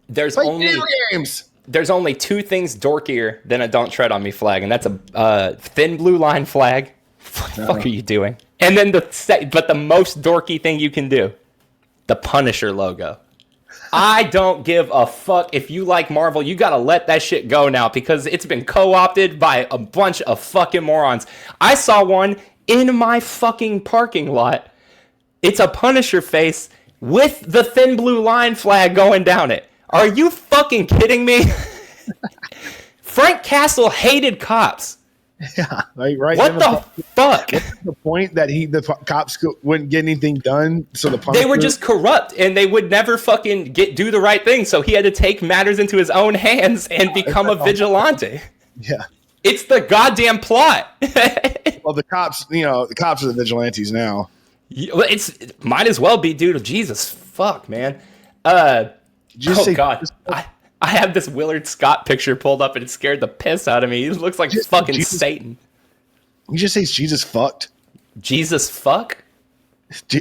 S2: there's only two things dorkier than a Don't Tread on Me flag. And that's a thin blue line flag. What the fuck are you doing? And then but the most dorky thing you can do, the Punisher logo. I don't give a fuck if you like Marvel. You gotta let that shit go now because it's been co-opted by a bunch of fucking morons. I saw one in my fucking parking lot. It's a Punisher face with the thin blue line flag going down it. Are you fucking kidding me? Frank Castle hated cops.
S1: Yeah, like right.
S2: What the fuck?
S1: The point that the cops wouldn't get anything done, so
S2: they were just corrupt and they would never fucking do the right thing. So he had to take matters into his own hands and become a vigilante.
S1: Yeah,
S2: it's the goddamn plot.
S1: Well, the cops are the vigilantes now.
S2: It might as well be, dude. Jesus fuck, man. God. I have this Willard Scott picture pulled up and it scared the piss out of me. He looks like fucking Satan.
S1: You just say Jesus fucked?
S2: Jesus fuck?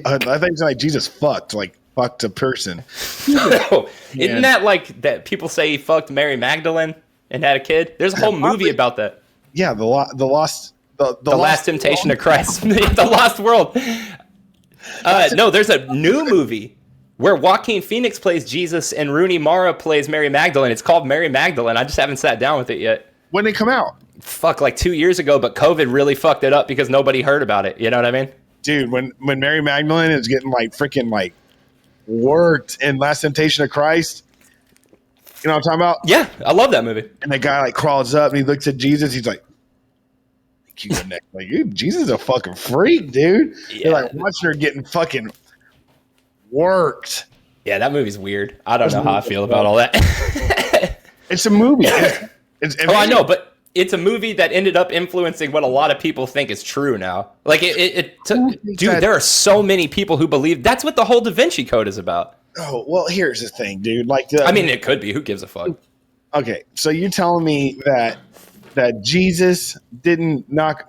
S1: I think it's like Jesus fucked, like fucked a person.
S2: No. Isn't that like that people say he fucked Mary Magdalene and had a kid? There's a whole movie about that.
S1: Yeah, the
S2: Last Temptation of Christ. The Lost World. No, there's a new movie where Joaquin Phoenix plays Jesus and Rooney Mara plays Mary Magdalene. It's called Mary Magdalene. I just haven't sat down with it yet.
S1: When did it come out?
S2: Fuck, like 2 years ago, but COVID really fucked it up because nobody heard about it. You know what I mean?
S1: Dude, when Mary Magdalene is getting like freaking like worked in Last Temptation of Christ, you know what I'm talking about?
S2: Yeah, I love that movie.
S1: And the guy like crawls up and he looks at Jesus. He's like, like, dude, Jesus is a fucking freak, dude. Yeah. You're like watching her getting fucking worked.
S2: Yeah, that movie's weird. I don't know how I feel about all that.
S1: It's a movie.
S2: I know, but it's a movie that ended up influencing what a lot of people think is true now. Like dude, there are so many people who believe that's what the whole Da Vinci Code is about. Oh,
S1: well, here's the thing, dude. Like,
S2: I mean, it could be. Who gives a fuck?
S1: Okay, so you're telling me that Jesus didn't knock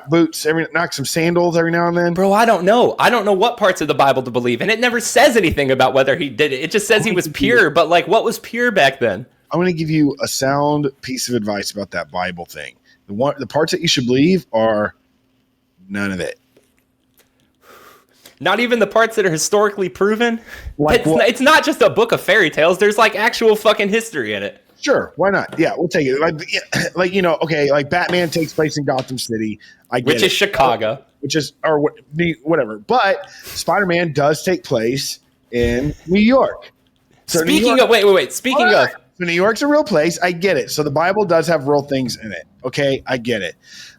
S1: boots, knock some sandals every now and then?
S2: Bro, I don't know. I don't know what parts of the Bible to believe, and it never says anything about whether he did it. It just says he was pure, but like, what was pure back then?
S1: I'm going to give you a sound piece of advice about that Bible thing. The parts that you should believe are none of it.
S2: Not even the parts that are historically proven? Like it's not just a book of fairy tales. There's like actual fucking history in it.
S1: Sure, why not? Yeah, we'll take it. Like okay, like Batman takes place in Gotham City. I get
S2: Which is Chicago.
S1: Which is whatever. But Spider-Man does take place in New York. So
S2: Speaking of, wait. Speaking of,
S1: so New York's a real place. I get it. So the Bible does have real things in it. Okay, I get it.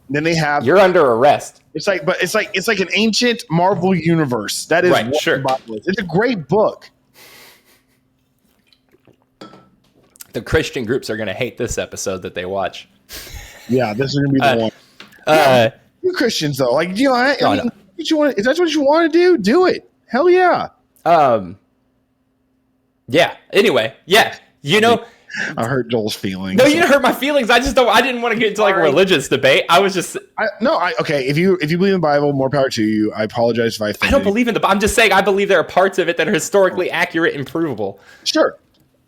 S1: And then they have.
S2: You're under arrest.
S1: It's like an ancient Marvel universe. That is
S2: right.
S1: What
S2: sure.
S1: the Bible is. It's a great book.
S2: The Christian groups are going to hate this episode that they watch.
S1: Yeah, this is going to be the one. You Christians though, like you know, what you want? If that's what you want to do, do it. Hell yeah.
S2: Yeah. Anyway, yeah. You know,
S1: I hurt Joel's feelings.
S2: No, you didn't hurt my feelings. I didn't want to get into like a religious debate. I was just.
S1: Okay. If you believe in the Bible, more power to you. I apologize if I offended.
S2: I don't believe in the Bible. I'm just saying I believe there are parts of it that are historically accurate and provable.
S1: Sure.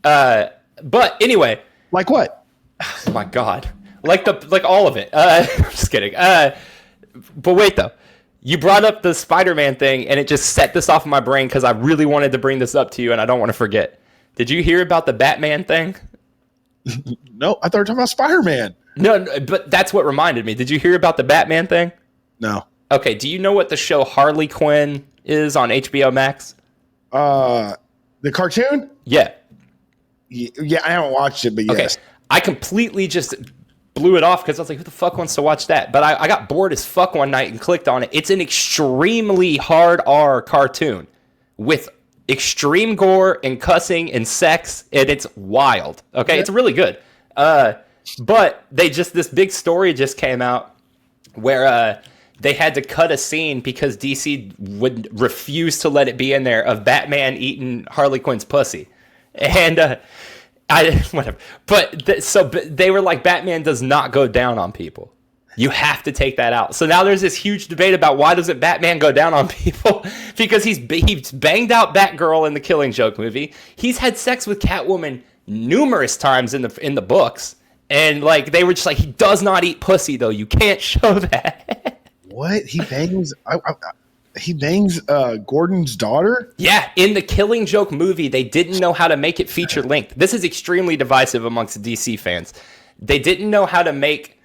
S2: But anyway.
S1: Like what?
S2: Oh my God. Like all of it. I'm just kidding. But wait though. You brought up the Spider-Man thing, and it just set this off in my brain because I really wanted to bring this up to you, and I don't want to forget. Did you hear about the Batman thing?
S1: No, I thought we were talking about Spider-Man.
S2: No, but that's what reminded me. Did you hear about the Batman thing?
S1: No.
S2: Okay, do you know what the show Harley Quinn is on HBO Max?
S1: The cartoon?
S2: Yeah.
S1: Yeah, I haven't watched it, but yes.
S2: Okay. I completely just blew it off because I was like, who the fuck wants to watch that? But I got bored as fuck one night and clicked on it. It's an extremely hard R cartoon with extreme gore and cussing and sex, and it's wild. Okay, it's really good. But this big story just came out where they had to cut a scene because DC would refuse to let it be in there of Batman eating Harley Quinn's pussy. And whatever. But they were like, Batman does not go down on people. You have to take that out. So now there's this huge debate about why doesn't Batman go down on people? Because he's banged out Batgirl in the Killing Joke movie. He's had sex with Catwoman numerous times in the books. And like they were just like, he does not eat pussy though. You can't show that.
S1: What? He bangs Gordon's daughter?
S2: Yeah, in the Killing Joke movie, they didn't know how to make it feature length. This is extremely divisive amongst DC fans. They didn't know how to make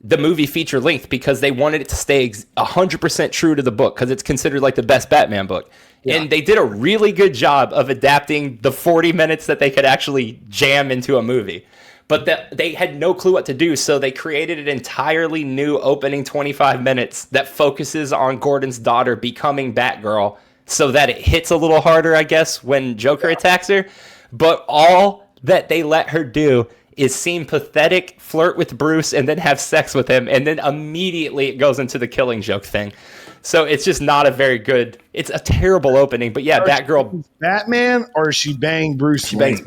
S2: the movie feature length because they wanted it to stay 100% true to the book because it's considered like the best Batman book. Yeah. And they did a really good job of adapting the 40 minutes that they could actually jam into a movie. But they had no clue what to do, so they created an entirely new opening 25 minutes that focuses on Gordon's daughter becoming Batgirl so that it hits a little harder, I guess, when Joker attacks her. But all that they let her do is seem pathetic, flirt with Bruce, and then have sex with him, and then immediately it goes into the Killing Joke thing. So it's just not a very good... It's a terrible opening, but yeah, Batgirl...
S1: Batman, or she bang Bruce
S2: She bangs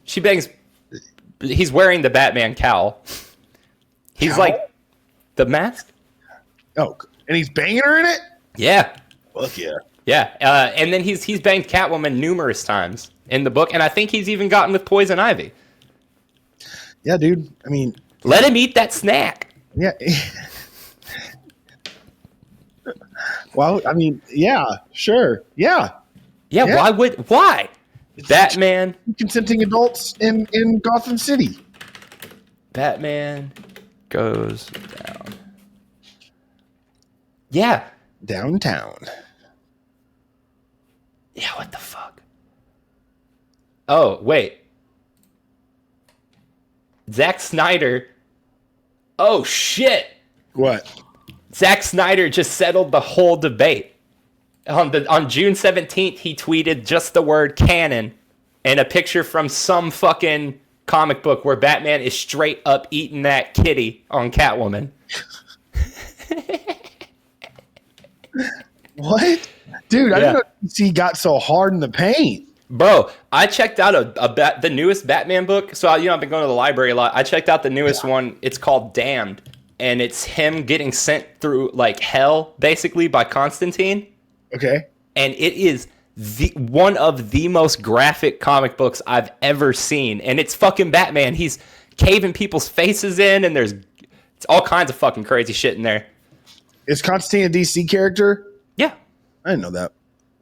S2: She bangs... He's wearing the Batman cowl. He's
S1: cowl?
S2: like the mask.
S1: Oh, and he's banging her in it?
S2: Yeah.
S1: Fuck yeah.
S2: Yeah. And then he's banged Catwoman numerous times in the book, and I think he's even gotten with Poison Ivy.
S1: Yeah, dude. I mean,
S2: let him eat that snack.
S1: Yeah. Well, I mean, yeah, sure. Yeah.
S2: Yeah. Why? Batman.
S1: Consenting adults in Gotham City.
S2: Batman goes down. Yeah.
S1: Downtown.
S2: Yeah, what the fuck? Oh, wait. Zack Snyder. Oh, shit.
S1: What?
S2: Zack Snyder just settled the whole debate. On June 17th, he tweeted just the word canon and a picture from some fucking comic book where Batman is straight up eating that kitty on Catwoman.
S1: What? Dude, I didn't know DC got so hard in the paint.
S2: Bro, I checked out the newest Batman book. So, I've been going to the library a lot. I checked out the newest one. It's called Damned. And it's him getting sent through, like, hell, basically, by Constantine.
S1: Okay.
S2: And it is one of the most graphic comic books I've ever seen. And it's fucking Batman. He's caving people's faces in, and it's all kinds of fucking crazy shit in there.
S1: Is Constantine a DC character?
S2: Yeah.
S1: I didn't know that.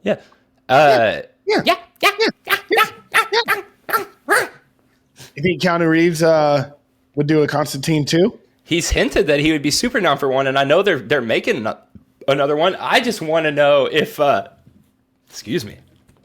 S2: Yeah.
S1: You think Keanu Reeves would do a Constantine too?
S2: He's hinted that he would be super down for one, and I know they're making another one. I just want to know if, excuse me.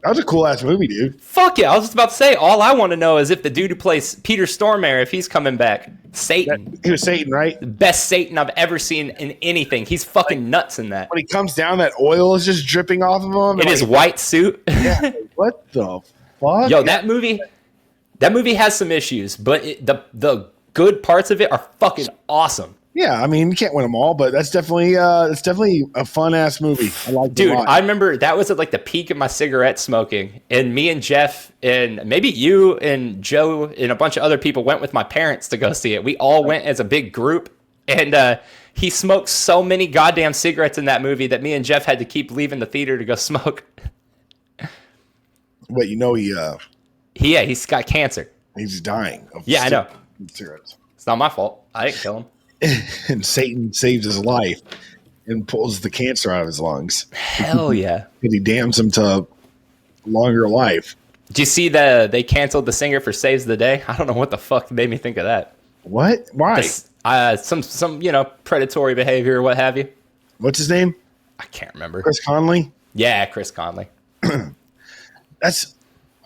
S1: That was a cool ass movie, dude.
S2: Fuck yeah! I was just about to say. All I want to know is if the dude who plays Peter Stormare, if he's coming back. Satan.
S1: He was Satan, right?
S2: The best Satan I've ever seen in anything. He's fucking nuts in that.
S1: When he comes down, that oil is just dripping off of him.
S2: In his white suit.
S1: Yeah. What the fuck?
S2: Yo, that movie has some issues, but the good parts of it are fucking awesome.
S1: Yeah, I mean, you can't win them all, but that's definitely a fun ass movie. I like it a lot.
S2: I remember that was at like the peak of my cigarette smoking, and me and Jeff and maybe you and Joe and a bunch of other people went with my parents to go see it. We all went as a big group, and he smoked so many goddamn cigarettes in that movie that me and Jeff had to keep leaving the theater to go smoke.
S1: But
S2: he's got cancer.
S1: He's dying.
S2: I know.
S1: Cigarettes.
S2: It's not my fault. I didn't kill him.
S1: And Satan saves his life and pulls the cancer out of his lungs.
S2: Hell yeah.
S1: And he damns him to longer life.
S2: Did you see they canceled the singer for Saves the Day? I don't know what the fuck made me think of that.
S1: What? Why?
S2: Some predatory behavior or what have you.
S1: What's his name?
S2: I can't remember.
S1: Chris Conley?
S2: Yeah, Chris Conley.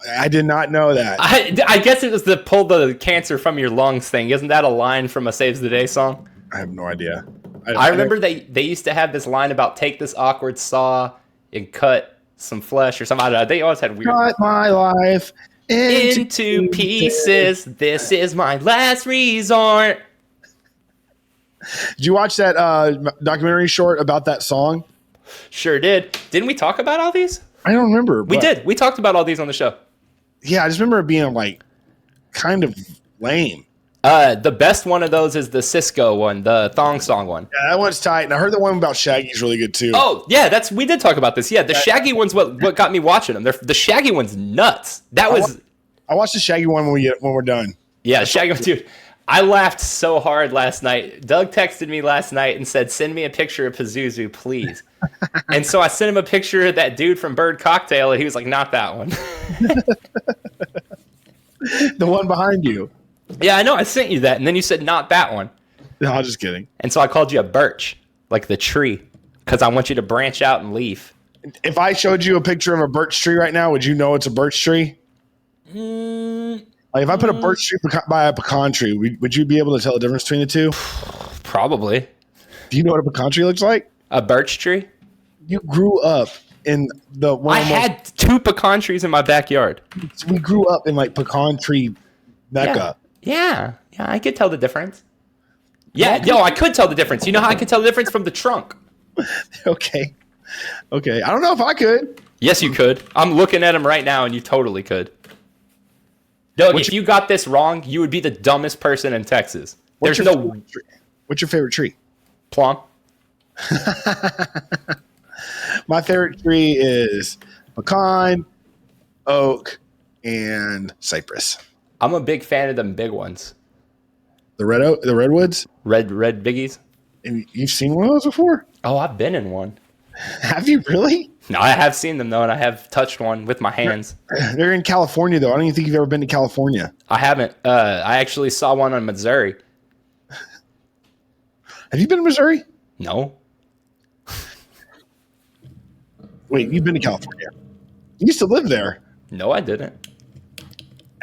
S1: I did not know that.
S2: I guess it was the pull the cancer from your lungs thing. Isn't that a line from a Saves the Day song?
S1: I have no idea.
S2: I remember they used to have this line about take this awkward saw and cut some flesh or something. I don't know. They always had weird.
S1: Cut my life
S2: into pieces. This is my last resort.
S1: Did you watch that documentary short about that song?
S2: Sure did. Didn't we talk about all these?
S1: I don't remember.
S2: We did. We talked about all these on the show.
S1: Yeah, I just remember it being like kind of lame.
S2: The best one of those is the Cisco one, the thong song one.
S1: Yeah, that one's tight. And I heard the one about Shaggy is really good too.
S2: Oh, yeah, we did talk about this. Yeah, the Shaggy one's what got me watching them. The Shaggy one's nuts.
S1: I watched the Shaggy one when we're done.
S2: Yeah, the Shaggy one, dude. I laughed so hard last night. Doug texted me last night and said, "Send me a picture of Pazuzu, please." And so I sent him a picture of that dude from Bird Cocktail, and he was like, "Not that one."
S1: The one behind you.
S2: Yeah, I know. I sent you that, and then you said, "Not that one."
S1: No, I'm just kidding.
S2: And so I called you a birch, like the tree, because I want you to branch out and leaf.
S1: If I showed you a picture of a birch tree right now, would you know it's a birch tree? Like if I put a birch tree by a pecan tree, would you be able to tell the difference between the two?
S2: Probably.
S1: Do you know what a pecan tree looks like?
S2: A birch tree?
S1: You grew up in the one.
S2: I had 2 pecan trees in my backyard.
S1: We grew up in like pecan tree mecca.
S2: Yeah, I could tell the difference. Yeah, I could tell the difference. You know how I could tell the difference from the trunk?
S1: Okay. I don't know if I could.
S2: Yes, you could. I'm looking at them right now, and you totally could. Doug, if you got this wrong, you would be the dumbest person in Texas.
S1: What's your favorite tree?
S2: Plum.
S1: My favorite tree is pecan, oak, and cypress.
S2: I'm a big fan of them big ones.
S1: The redwoods?
S2: Red biggies.
S1: And you've seen one of those before?
S2: Oh, I've been in one.
S1: Have you really?
S2: No, I have seen them, though, and I have touched one with my hands.
S1: They're in California, though. I don't even think you've ever been to California.
S2: I haven't. I actually saw one in Missouri.
S1: Have you been to Missouri?
S2: No.
S1: Wait, you've been to California. You used to live there.
S2: No, I didn't.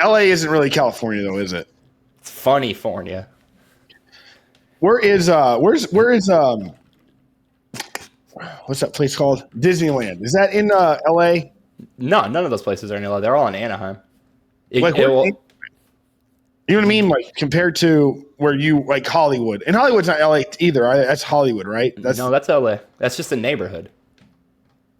S1: LA isn't really California, though, is it?
S2: It's funny, Fornia.
S1: Where's what's that place called? Disneyland. Is that in LA?
S2: No, none of those places are in LA. They're all in Anaheim.
S1: You know what I mean? Like compared to where you like Hollywood. And Hollywood's not LA either. That's Hollywood, right?
S2: No, that's LA. That's just a neighborhood.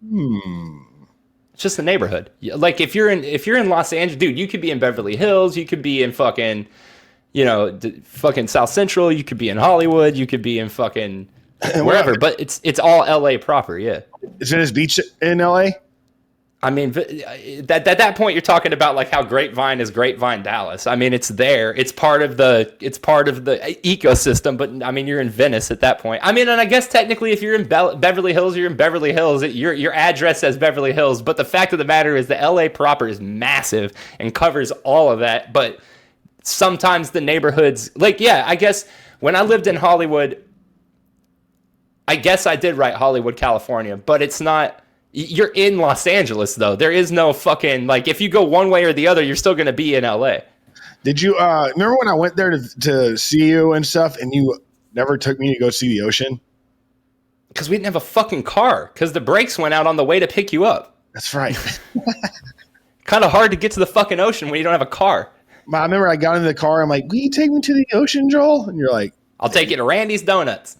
S2: It's just a neighborhood. Like if you're in Los Angeles, dude, you could be in Beverly Hills, you could be in fucking, fucking South Central, you could be in Hollywood, you could be in fucking wherever, but it's all LA proper, yeah.
S1: Is Venice Beach in LA?
S2: I mean, at that point, you're talking about like how Grapevine is Grapevine, Dallas. I mean, it's there. It's part of the ecosystem. But I mean, you're in Venice at that point. I mean, and I guess technically, if you're in Beverly Hills, you're in Beverly Hills. Your address says Beverly Hills. But the fact of the matter is, the LA proper is massive and covers all of that. But sometimes the neighborhoods, like, yeah, I guess when I lived in Hollywood, I guess I did write Hollywood, California, but it's not, you're in Los Angeles though. There is no fucking, like, if you go one way or the other, you're still going to be in LA.
S1: Did you remember when I went there to see you and stuff, and you never took me to go see the ocean?
S2: Because we didn't have a fucking car, because the brakes went out on the way to pick you up.
S1: That's right.
S2: Kind of hard to get to the fucking ocean when you don't have a car.
S1: I remember I got into the car. I'm like, will you take me to the ocean, Joel? And you're like,
S2: I'll take you to Randy's Donuts.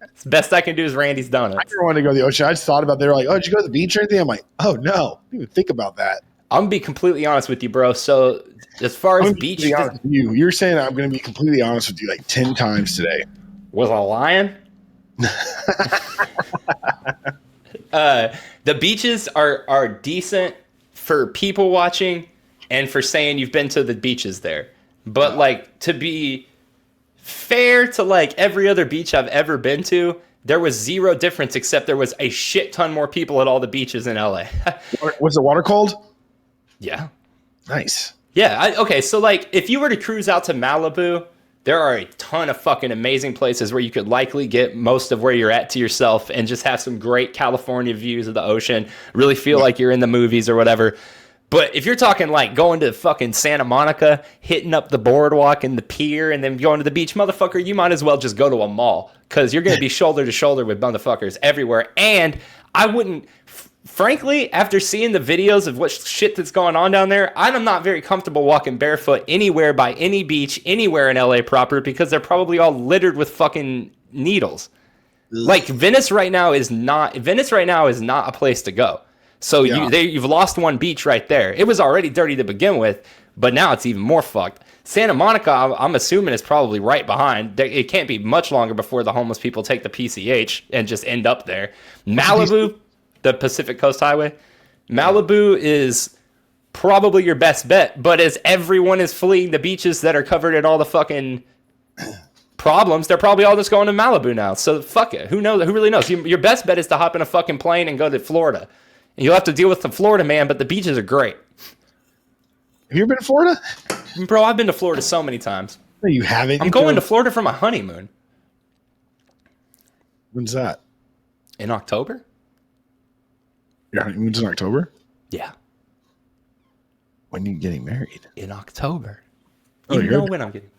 S2: It's the best I can do is Randy's Donuts.
S1: I never wanted to go to the ocean. I just thought about it. They were like, oh, did you go to the beach or anything? I'm like, oh, no. I didn't even think about that.
S2: I'm going to be completely honest with you, bro. So as far as beach...
S1: You're saying I'm going to be completely honest with you like 10 times today.
S2: Was I lying? The beaches are decent for people watching and for saying you've been to the beaches there. But like, to be fair to like every other beach I've ever been to, there was zero difference except there was a shit ton more people at all the beaches in LA.
S1: Was the water cold?
S2: Yeah.
S1: Nice.
S2: Yeah. Okay. So like, if you were to cruise out to Malibu, there are a ton of fucking amazing places where you could likely get most of where you're at to yourself and just have some great California views of the ocean, really feel like you're in the movies or whatever. But if you're talking like going to fucking Santa Monica, hitting up the boardwalk and the pier and then going to the beach, motherfucker, you might as well just go to a mall because you're going to be shoulder to shoulder with motherfuckers everywhere. And I wouldn't, frankly, after seeing the videos of what shit that's going on down there, I'm not very comfortable walking barefoot anywhere by any beach, anywhere in LA proper, because they're probably all littered with fucking needles. Like Venice right now is not a place to go. So you've lost one beach right there. It was already dirty to begin with, but now it's even more fucked. Santa Monica, I'm assuming, is probably right behind. It can't be much longer before the homeless people take the PCH and just end up there. Malibu, the Pacific Coast Highway, Malibu is probably your best bet. But as everyone is fleeing the beaches that are covered in all the fucking problems, they're probably all just going to Malibu now. So fuck it. Who knows? Who really knows? Your best bet is to hop in a fucking plane and go to Florida. And you'll have to deal with the Florida man, but the beaches are great.
S1: Have you ever been to Florida?
S2: Bro, I've been to Florida so many times.
S1: No, you haven't.
S2: I'm going to Florida for my honeymoon.
S1: When's that?
S2: In October?
S1: Your honeymoon's in October?
S2: Yeah.
S1: When are you getting married?
S2: In October.
S1: Oh,
S2: you know when I'm getting...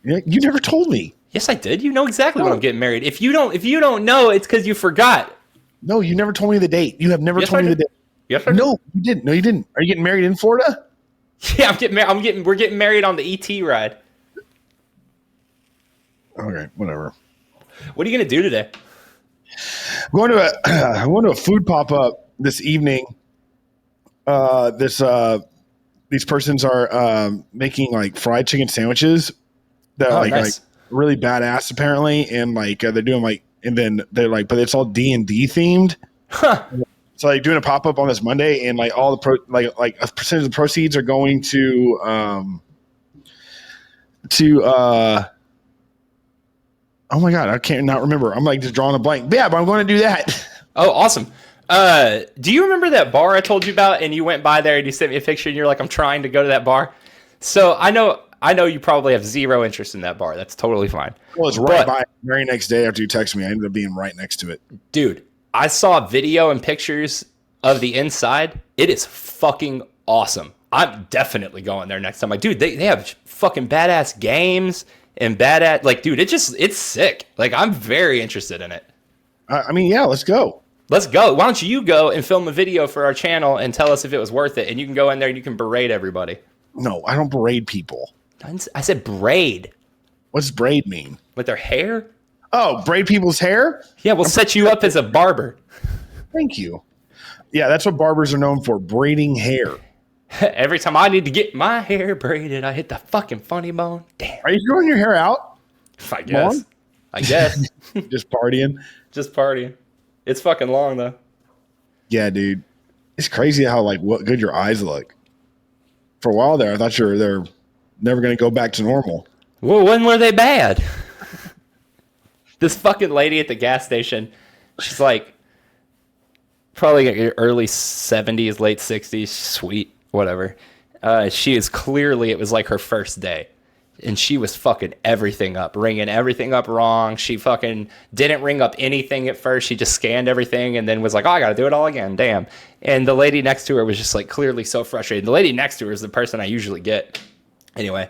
S1: You never told me.
S2: Yes, I did. You know exactly when I'm getting married. If you don't know, it's because you forgot.
S1: No, you never told me the date. You have never told me the date.
S2: Yes, I did.
S1: No, you didn't. No, you didn't. Are you getting married in Florida?
S2: Yeah, we're getting married on the ET ride.
S1: Okay, whatever.
S2: What are you gonna do today?
S1: I'm going to a food pop-up this evening. These persons are making like fried chicken sandwiches that are like really badass apparently, and like they're doing like, and then they're like, but it's all D&D themed.
S2: Huh.
S1: So like doing a pop-up on this Monday, and like all the like a percentage of the proceeds are going to oh my God, I can't not remember. I'm like just drawing a blank. Yeah, but I'm going to do that.
S2: Oh, awesome. Do you remember that bar I told you about, and you went by there and you sent me a picture and you're like, I'm trying to go to that bar. So I know you probably have zero interest in that bar. That's totally fine.
S1: Well, it's right by the very next day after you text me. I ended up being right next to it.
S2: Dude, I saw video and pictures of the inside. It is fucking awesome. I'm definitely going there next time. Like, dude, they have fucking badass games and badass, like, dude, it's sick. Like, I'm very interested in it.
S1: I mean, yeah, let's go.
S2: Let's go. Why don't you go and film a video for our channel and tell us if it was worth it? And you can go in there and you can berate everybody.
S1: No, I don't berate people.
S2: I said braid.
S1: What's braid mean?
S2: With their hair?
S1: Oh, braid people's hair?
S2: Yeah, we'll set you up as a barber.
S1: Thank you. Yeah, that's what barbers are known for, braiding hair.
S2: Every time I need to get my hair braided, I hit the fucking funny bone. Damn.
S1: Are you growing your hair out?
S2: I guess. Long? I guess.
S1: Just partying?
S2: Just partying. It's fucking long, though.
S1: Yeah, dude. It's crazy how, like, what good your eyes look. For a while there, I thought they're never going to go back to normal.
S2: Well, when were they bad? This fucking lady at the gas station, she's like, probably early 70s, late 60s, sweet, whatever. She is clearly, it was like her first day. And she was fucking everything up, ringing everything up wrong. She fucking didn't ring up anything at first. She just scanned everything and then was like, oh, I got to do it all again. Damn. And the lady next to her was just like clearly so frustrated. The lady next to her is the person I usually get. Anyway,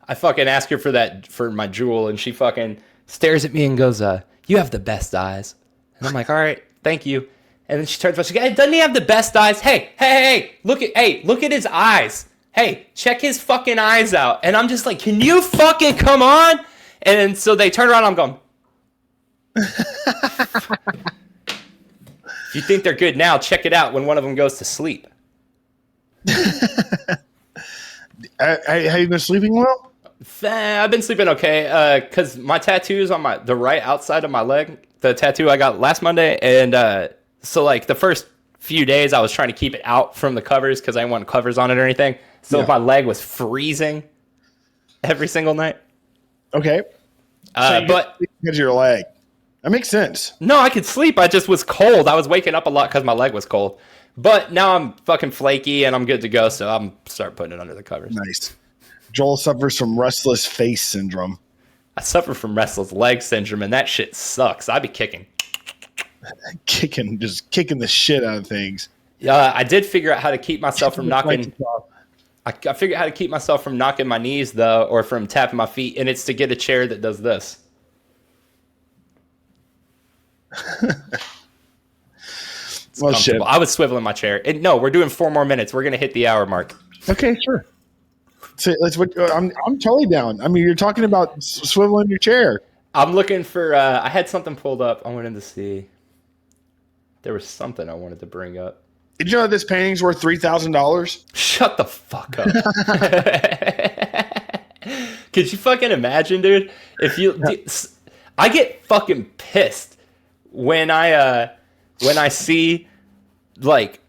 S2: I fucking asked her for my jewel, and she fucking stares at me and goes, you have the best eyes. And I'm like, all right, thank you. And then she turns around, she goes, hey, doesn't he have the best eyes? Hey, look at his eyes. Hey, check his fucking eyes out. And I'm just like, can you fucking come on? And so they turn around, I'm going, if you think they're good now, check it out when one of them goes to sleep.
S1: Have you been sleeping well?
S2: I've been sleeping okay, because my tattoo is on the right outside of my leg, the tattoo I got last Monday. And so like the first few days I was trying to keep it out from the covers because I didn't want covers on it or anything. So my leg was freezing every single night.
S1: Okay.
S2: But
S1: because of your leg. That makes sense.
S2: No, I could sleep. I just was cold. I was waking up a lot because my leg was cold. But now I'm fucking flaky and I'm good to go. So I'm start putting it under the covers.
S1: Nice. Joel suffers from restless face syndrome.
S2: I suffer from restless leg syndrome, and that shit sucks. I be kicking.
S1: Just kicking the shit out of things.
S2: I did figure out how to keep myself from knocking. I figured out how to keep myself from knocking my knees, though, or from tapping my feet, and it's to get a chair that does this. Well, shit. I was swiveling my chair. And no, we're doing 4 more minutes. We're going to hit the hour mark.
S1: Okay, sure. So I'm totally down. I mean, you're talking about swiveling your chair.
S2: I'm looking for, I had something pulled up. I wanted to see. There was something I wanted to bring up.
S1: Did you know this painting's worth $3,000?
S2: Shut the fuck up. Could you fucking imagine, dude? I get fucking pissed when I see, like,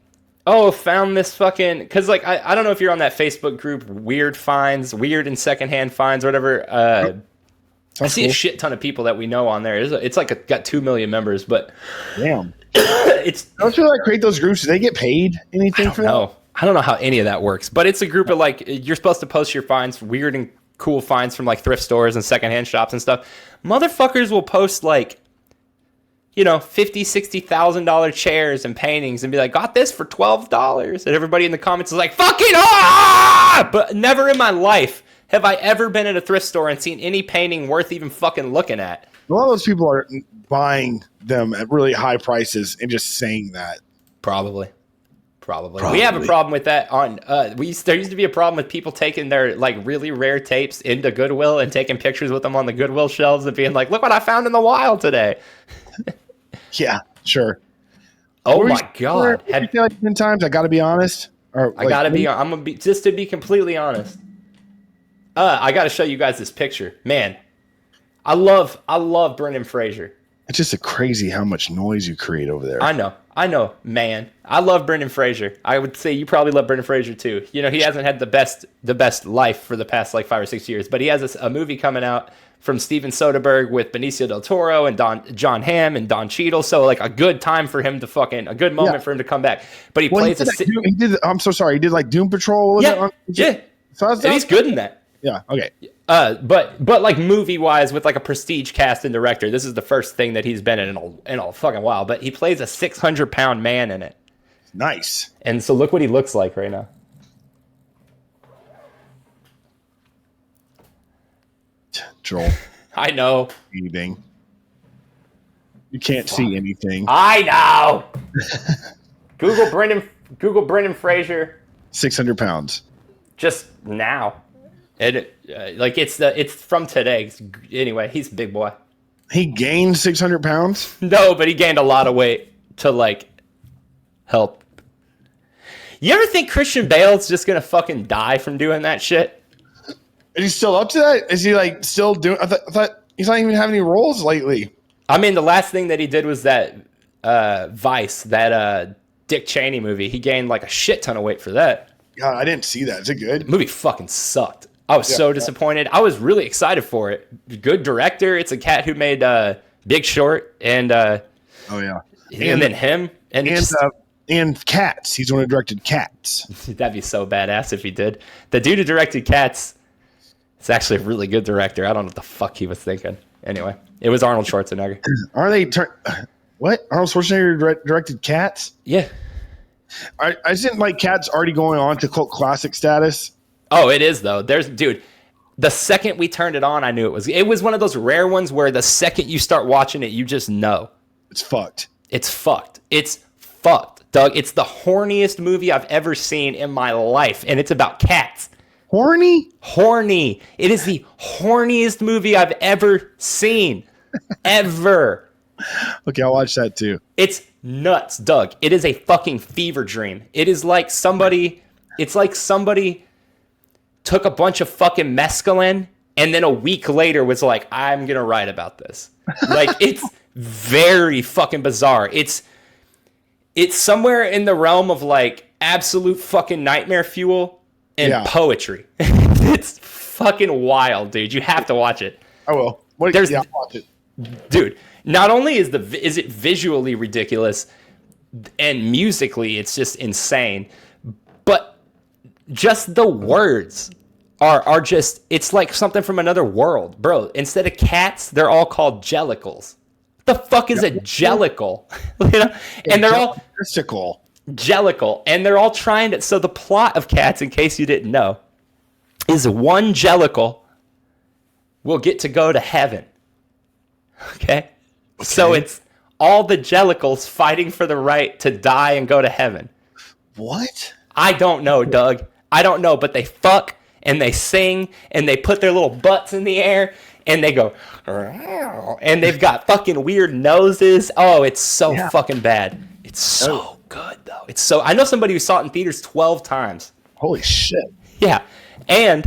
S2: oh, found this fucking, because, like, I don't know if you're on that Facebook group, Weird and Secondhand Finds, or whatever. I see a shit ton of people that we know on there. It's like got 2 million members, but
S1: damn. Don't you like create those groups? Do they get paid anything for that?
S2: I don't know how any of that works, but it's a group of, like, you're supposed to post your finds, weird and cool finds from, like, thrift stores and secondhand shops and stuff. Motherfuckers will post, like, $50,000, $60,000 chairs and paintings and be like, got this for $12. And everybody in the comments is like, fucking ah! But never in my life have I ever been at a thrift store and seen any painting worth even fucking looking at.
S1: A lot of those people are buying them at really high prices and just saying that.
S2: Probably. We have a problem with that on there used to be a problem with people taking their, like, really rare tapes into Goodwill and taking pictures with them on the Goodwill shelves and being like, look what I found in the wild today.
S1: Yeah, sure.
S2: Oh my god!
S1: Have you like 10 times? I got to be honest.
S2: I'm gonna be just to be completely honest. I got to show you guys this picture, man. I love Brendan Fraser.
S1: It's just crazy how much noise you create over there.
S2: I know, man. I love Brendan Fraser. I would say you probably love Brendan Fraser too. He hasn't had the best life for the past, like, 5 or 6 years, but he has a movie coming out from Steven Soderbergh with Benicio del Toro and John Hamm and Don Cheadle. So, like, a good time for him to a good moment for him to come back. But
S1: I'm so sorry. He did, like, Doom Patrol.
S2: Yeah. So and he's good in that.
S1: Yeah. Okay.
S2: But like, movie wise, with, like, a prestige cast and director, this is the first thing that he's been in a fucking while. But he plays a 600-pound man in it.
S1: Nice.
S2: And so look what he looks like right now.
S1: Joel.
S2: I know.
S1: Anything. You can't see anything.
S2: I know. Google Brendan Fraser.
S1: 600 pounds.
S2: Just now. And it's from today. Anyway, he's a big boy.
S1: He gained 600 pounds?
S2: No, but he gained a lot of weight to, like, help. You ever think Christian Bale's just gonna fucking die from doing that shit?
S1: Is he still up to that? Is he, like, still doing? I thought he's not even having any roles lately.
S2: I mean, the last thing that he did was that Vice, that Dick Cheney movie. He gained, like, a shit ton of weight for that.
S1: God, I didn't see that. Is it good?
S2: The movie fucking sucked. I was so disappointed. I was really excited for it. Good director. It's a cat who made Big Short and
S1: oh yeah,
S2: and then him and
S1: And Cats. He's the one who directed Cats.
S2: That'd be so badass if he did. The dude who directed Cats is actually a really good director. I don't know what the fuck he was thinking. Anyway, it was Arnold Schwarzenegger.
S1: Are they... What? Arnold Schwarzenegger directed Cats?
S2: Yeah.
S1: I didn't like Cats already going on to cult classic status.
S2: Oh, it is, though. Dude, the second we turned it on, I knew it was. It was one of those rare ones where the second you start watching it, you just know.
S1: It's fucked.
S2: It's fucked. It's fucked, Doug. It's the horniest movie I've ever seen in my life, and it's about cats.
S1: Horny?
S2: Horny. It is the horniest movie I've ever seen. Ever.
S1: Okay, I'll watch that too.
S2: It's nuts, Doug. It is a fucking fever dream. It is like somebody took a bunch of fucking mescaline and then a week later was like, I'm going to write about this. Like, it's very fucking bizarre. It's somewhere in the realm of like absolute fucking nightmare fuel and poetry. It's fucking wild, dude. You have to watch it.
S1: I will. I'll watch it.
S2: Dude, not only is it visually ridiculous and musically it's just insane, but just the words are just, it's like something from another world. Bro, instead of cats, they're all called jellicles. The fuck is a jellicle? You know? And they're all jellicle, and they're all trying to. So the plot of Cats, in case you didn't know, is one jellicle will get to go to heaven. Okay? So it's all the jellicles fighting for the right to die and go to heaven.
S1: What?
S2: I don't know, Doug. I don't know, but they fuck and they sing and they put their little butts in the air and they go, and they've got fucking weird noses. Oh, it's so fucking bad. It's so good, though. It's so. I know somebody who saw it in theaters 12 times.
S1: Holy shit.
S2: Yeah. And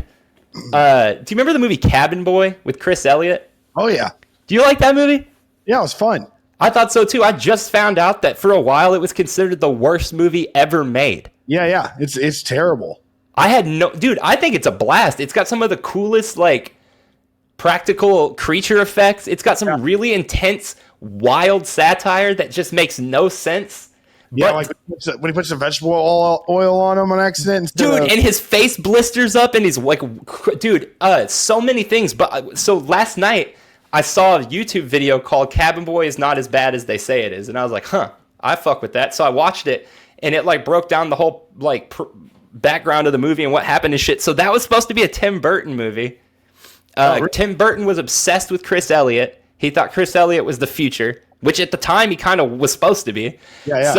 S2: do you remember the movie Cabin Boy with Chris Elliott?
S1: Oh, yeah.
S2: Do you like that movie?
S1: Yeah, it was fun.
S2: I thought so, too. I just found out that for a while it was considered the worst movie ever made.
S1: Yeah. It's terrible.
S2: Dude, I think it's a blast. It's got some of the coolest, like, practical creature effects. It's got some really intense, wild satire that just makes no sense.
S1: Yeah, like when he puts the vegetable oil on him on accident.
S2: Dude, and his face blisters up and he's like, dude, so many things. But so last night I saw a YouTube video called Cabin Boy is Not as Bad as They Say It Is. And I was like, I fuck with that. So I watched it and it like broke down the whole like background of the movie and what happened and shit. So that was supposed to be a Tim Burton movie. Really? Tim Burton was obsessed with Chris Elliott. He thought Chris Elliott was the future, which at the time he kind of was supposed to be. Yeah.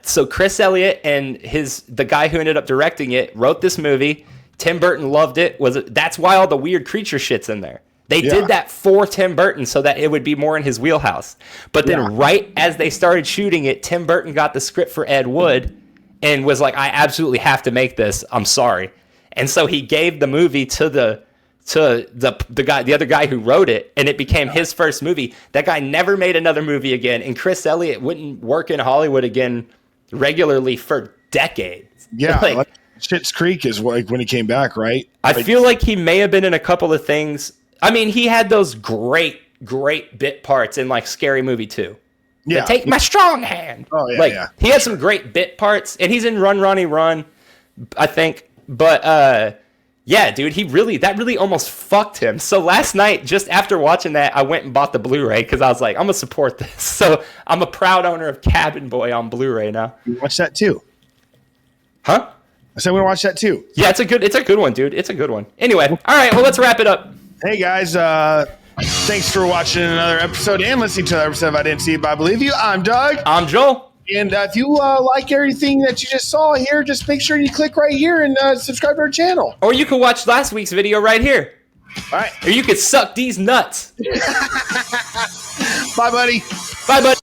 S2: So Chris Elliott and the guy who ended up directing it wrote this movie. Tim Burton loved it. That's why all the weird creature shit's in there. They did that for Tim Burton so that it would be more in his wheelhouse. But then right as they started shooting it, Tim Burton got the script for Ed Wood and was like, I absolutely have to make this. I'm sorry. And so he gave the movie to the other guy who wrote it, and it became his first movie. That guy never made another movie again, and Chris Elliott wouldn't work in Hollywood again regularly for decades.
S1: Yeah, like Schitt's Creek is like when he came back, right?
S2: I feel like he may have been in a couple of things. I mean, he had those great bit parts in like Scary Movie 2. Yeah, Take My Strong Hand. Oh yeah, he had some great bit parts, and he's in Run Ronnie Run, I think. But yeah, dude, that really almost fucked him. So last night, just after watching that, I went and bought the Blu-ray because I was like, I'm gonna support this. So I'm a proud owner of Cabin Boy on Blu-ray now.
S1: You watch that too?
S2: Huh?
S1: I said we watch that too.
S2: Yeah, it's a good one, dude. It's a good one. Anyway, all right, well, let's wrap it up.
S1: Hey guys, thanks for watching another episode and listening to another episode of I Didn't See It, But I Believe You. I'm Doug.
S2: I'm Joel.
S1: And if you like everything that you just saw here, just make sure you click right here and subscribe to our channel.
S2: Or you can watch last week's video right here.
S1: All right.
S2: Or you could suck these nuts.
S1: Bye, buddy.
S2: Bye, buddy.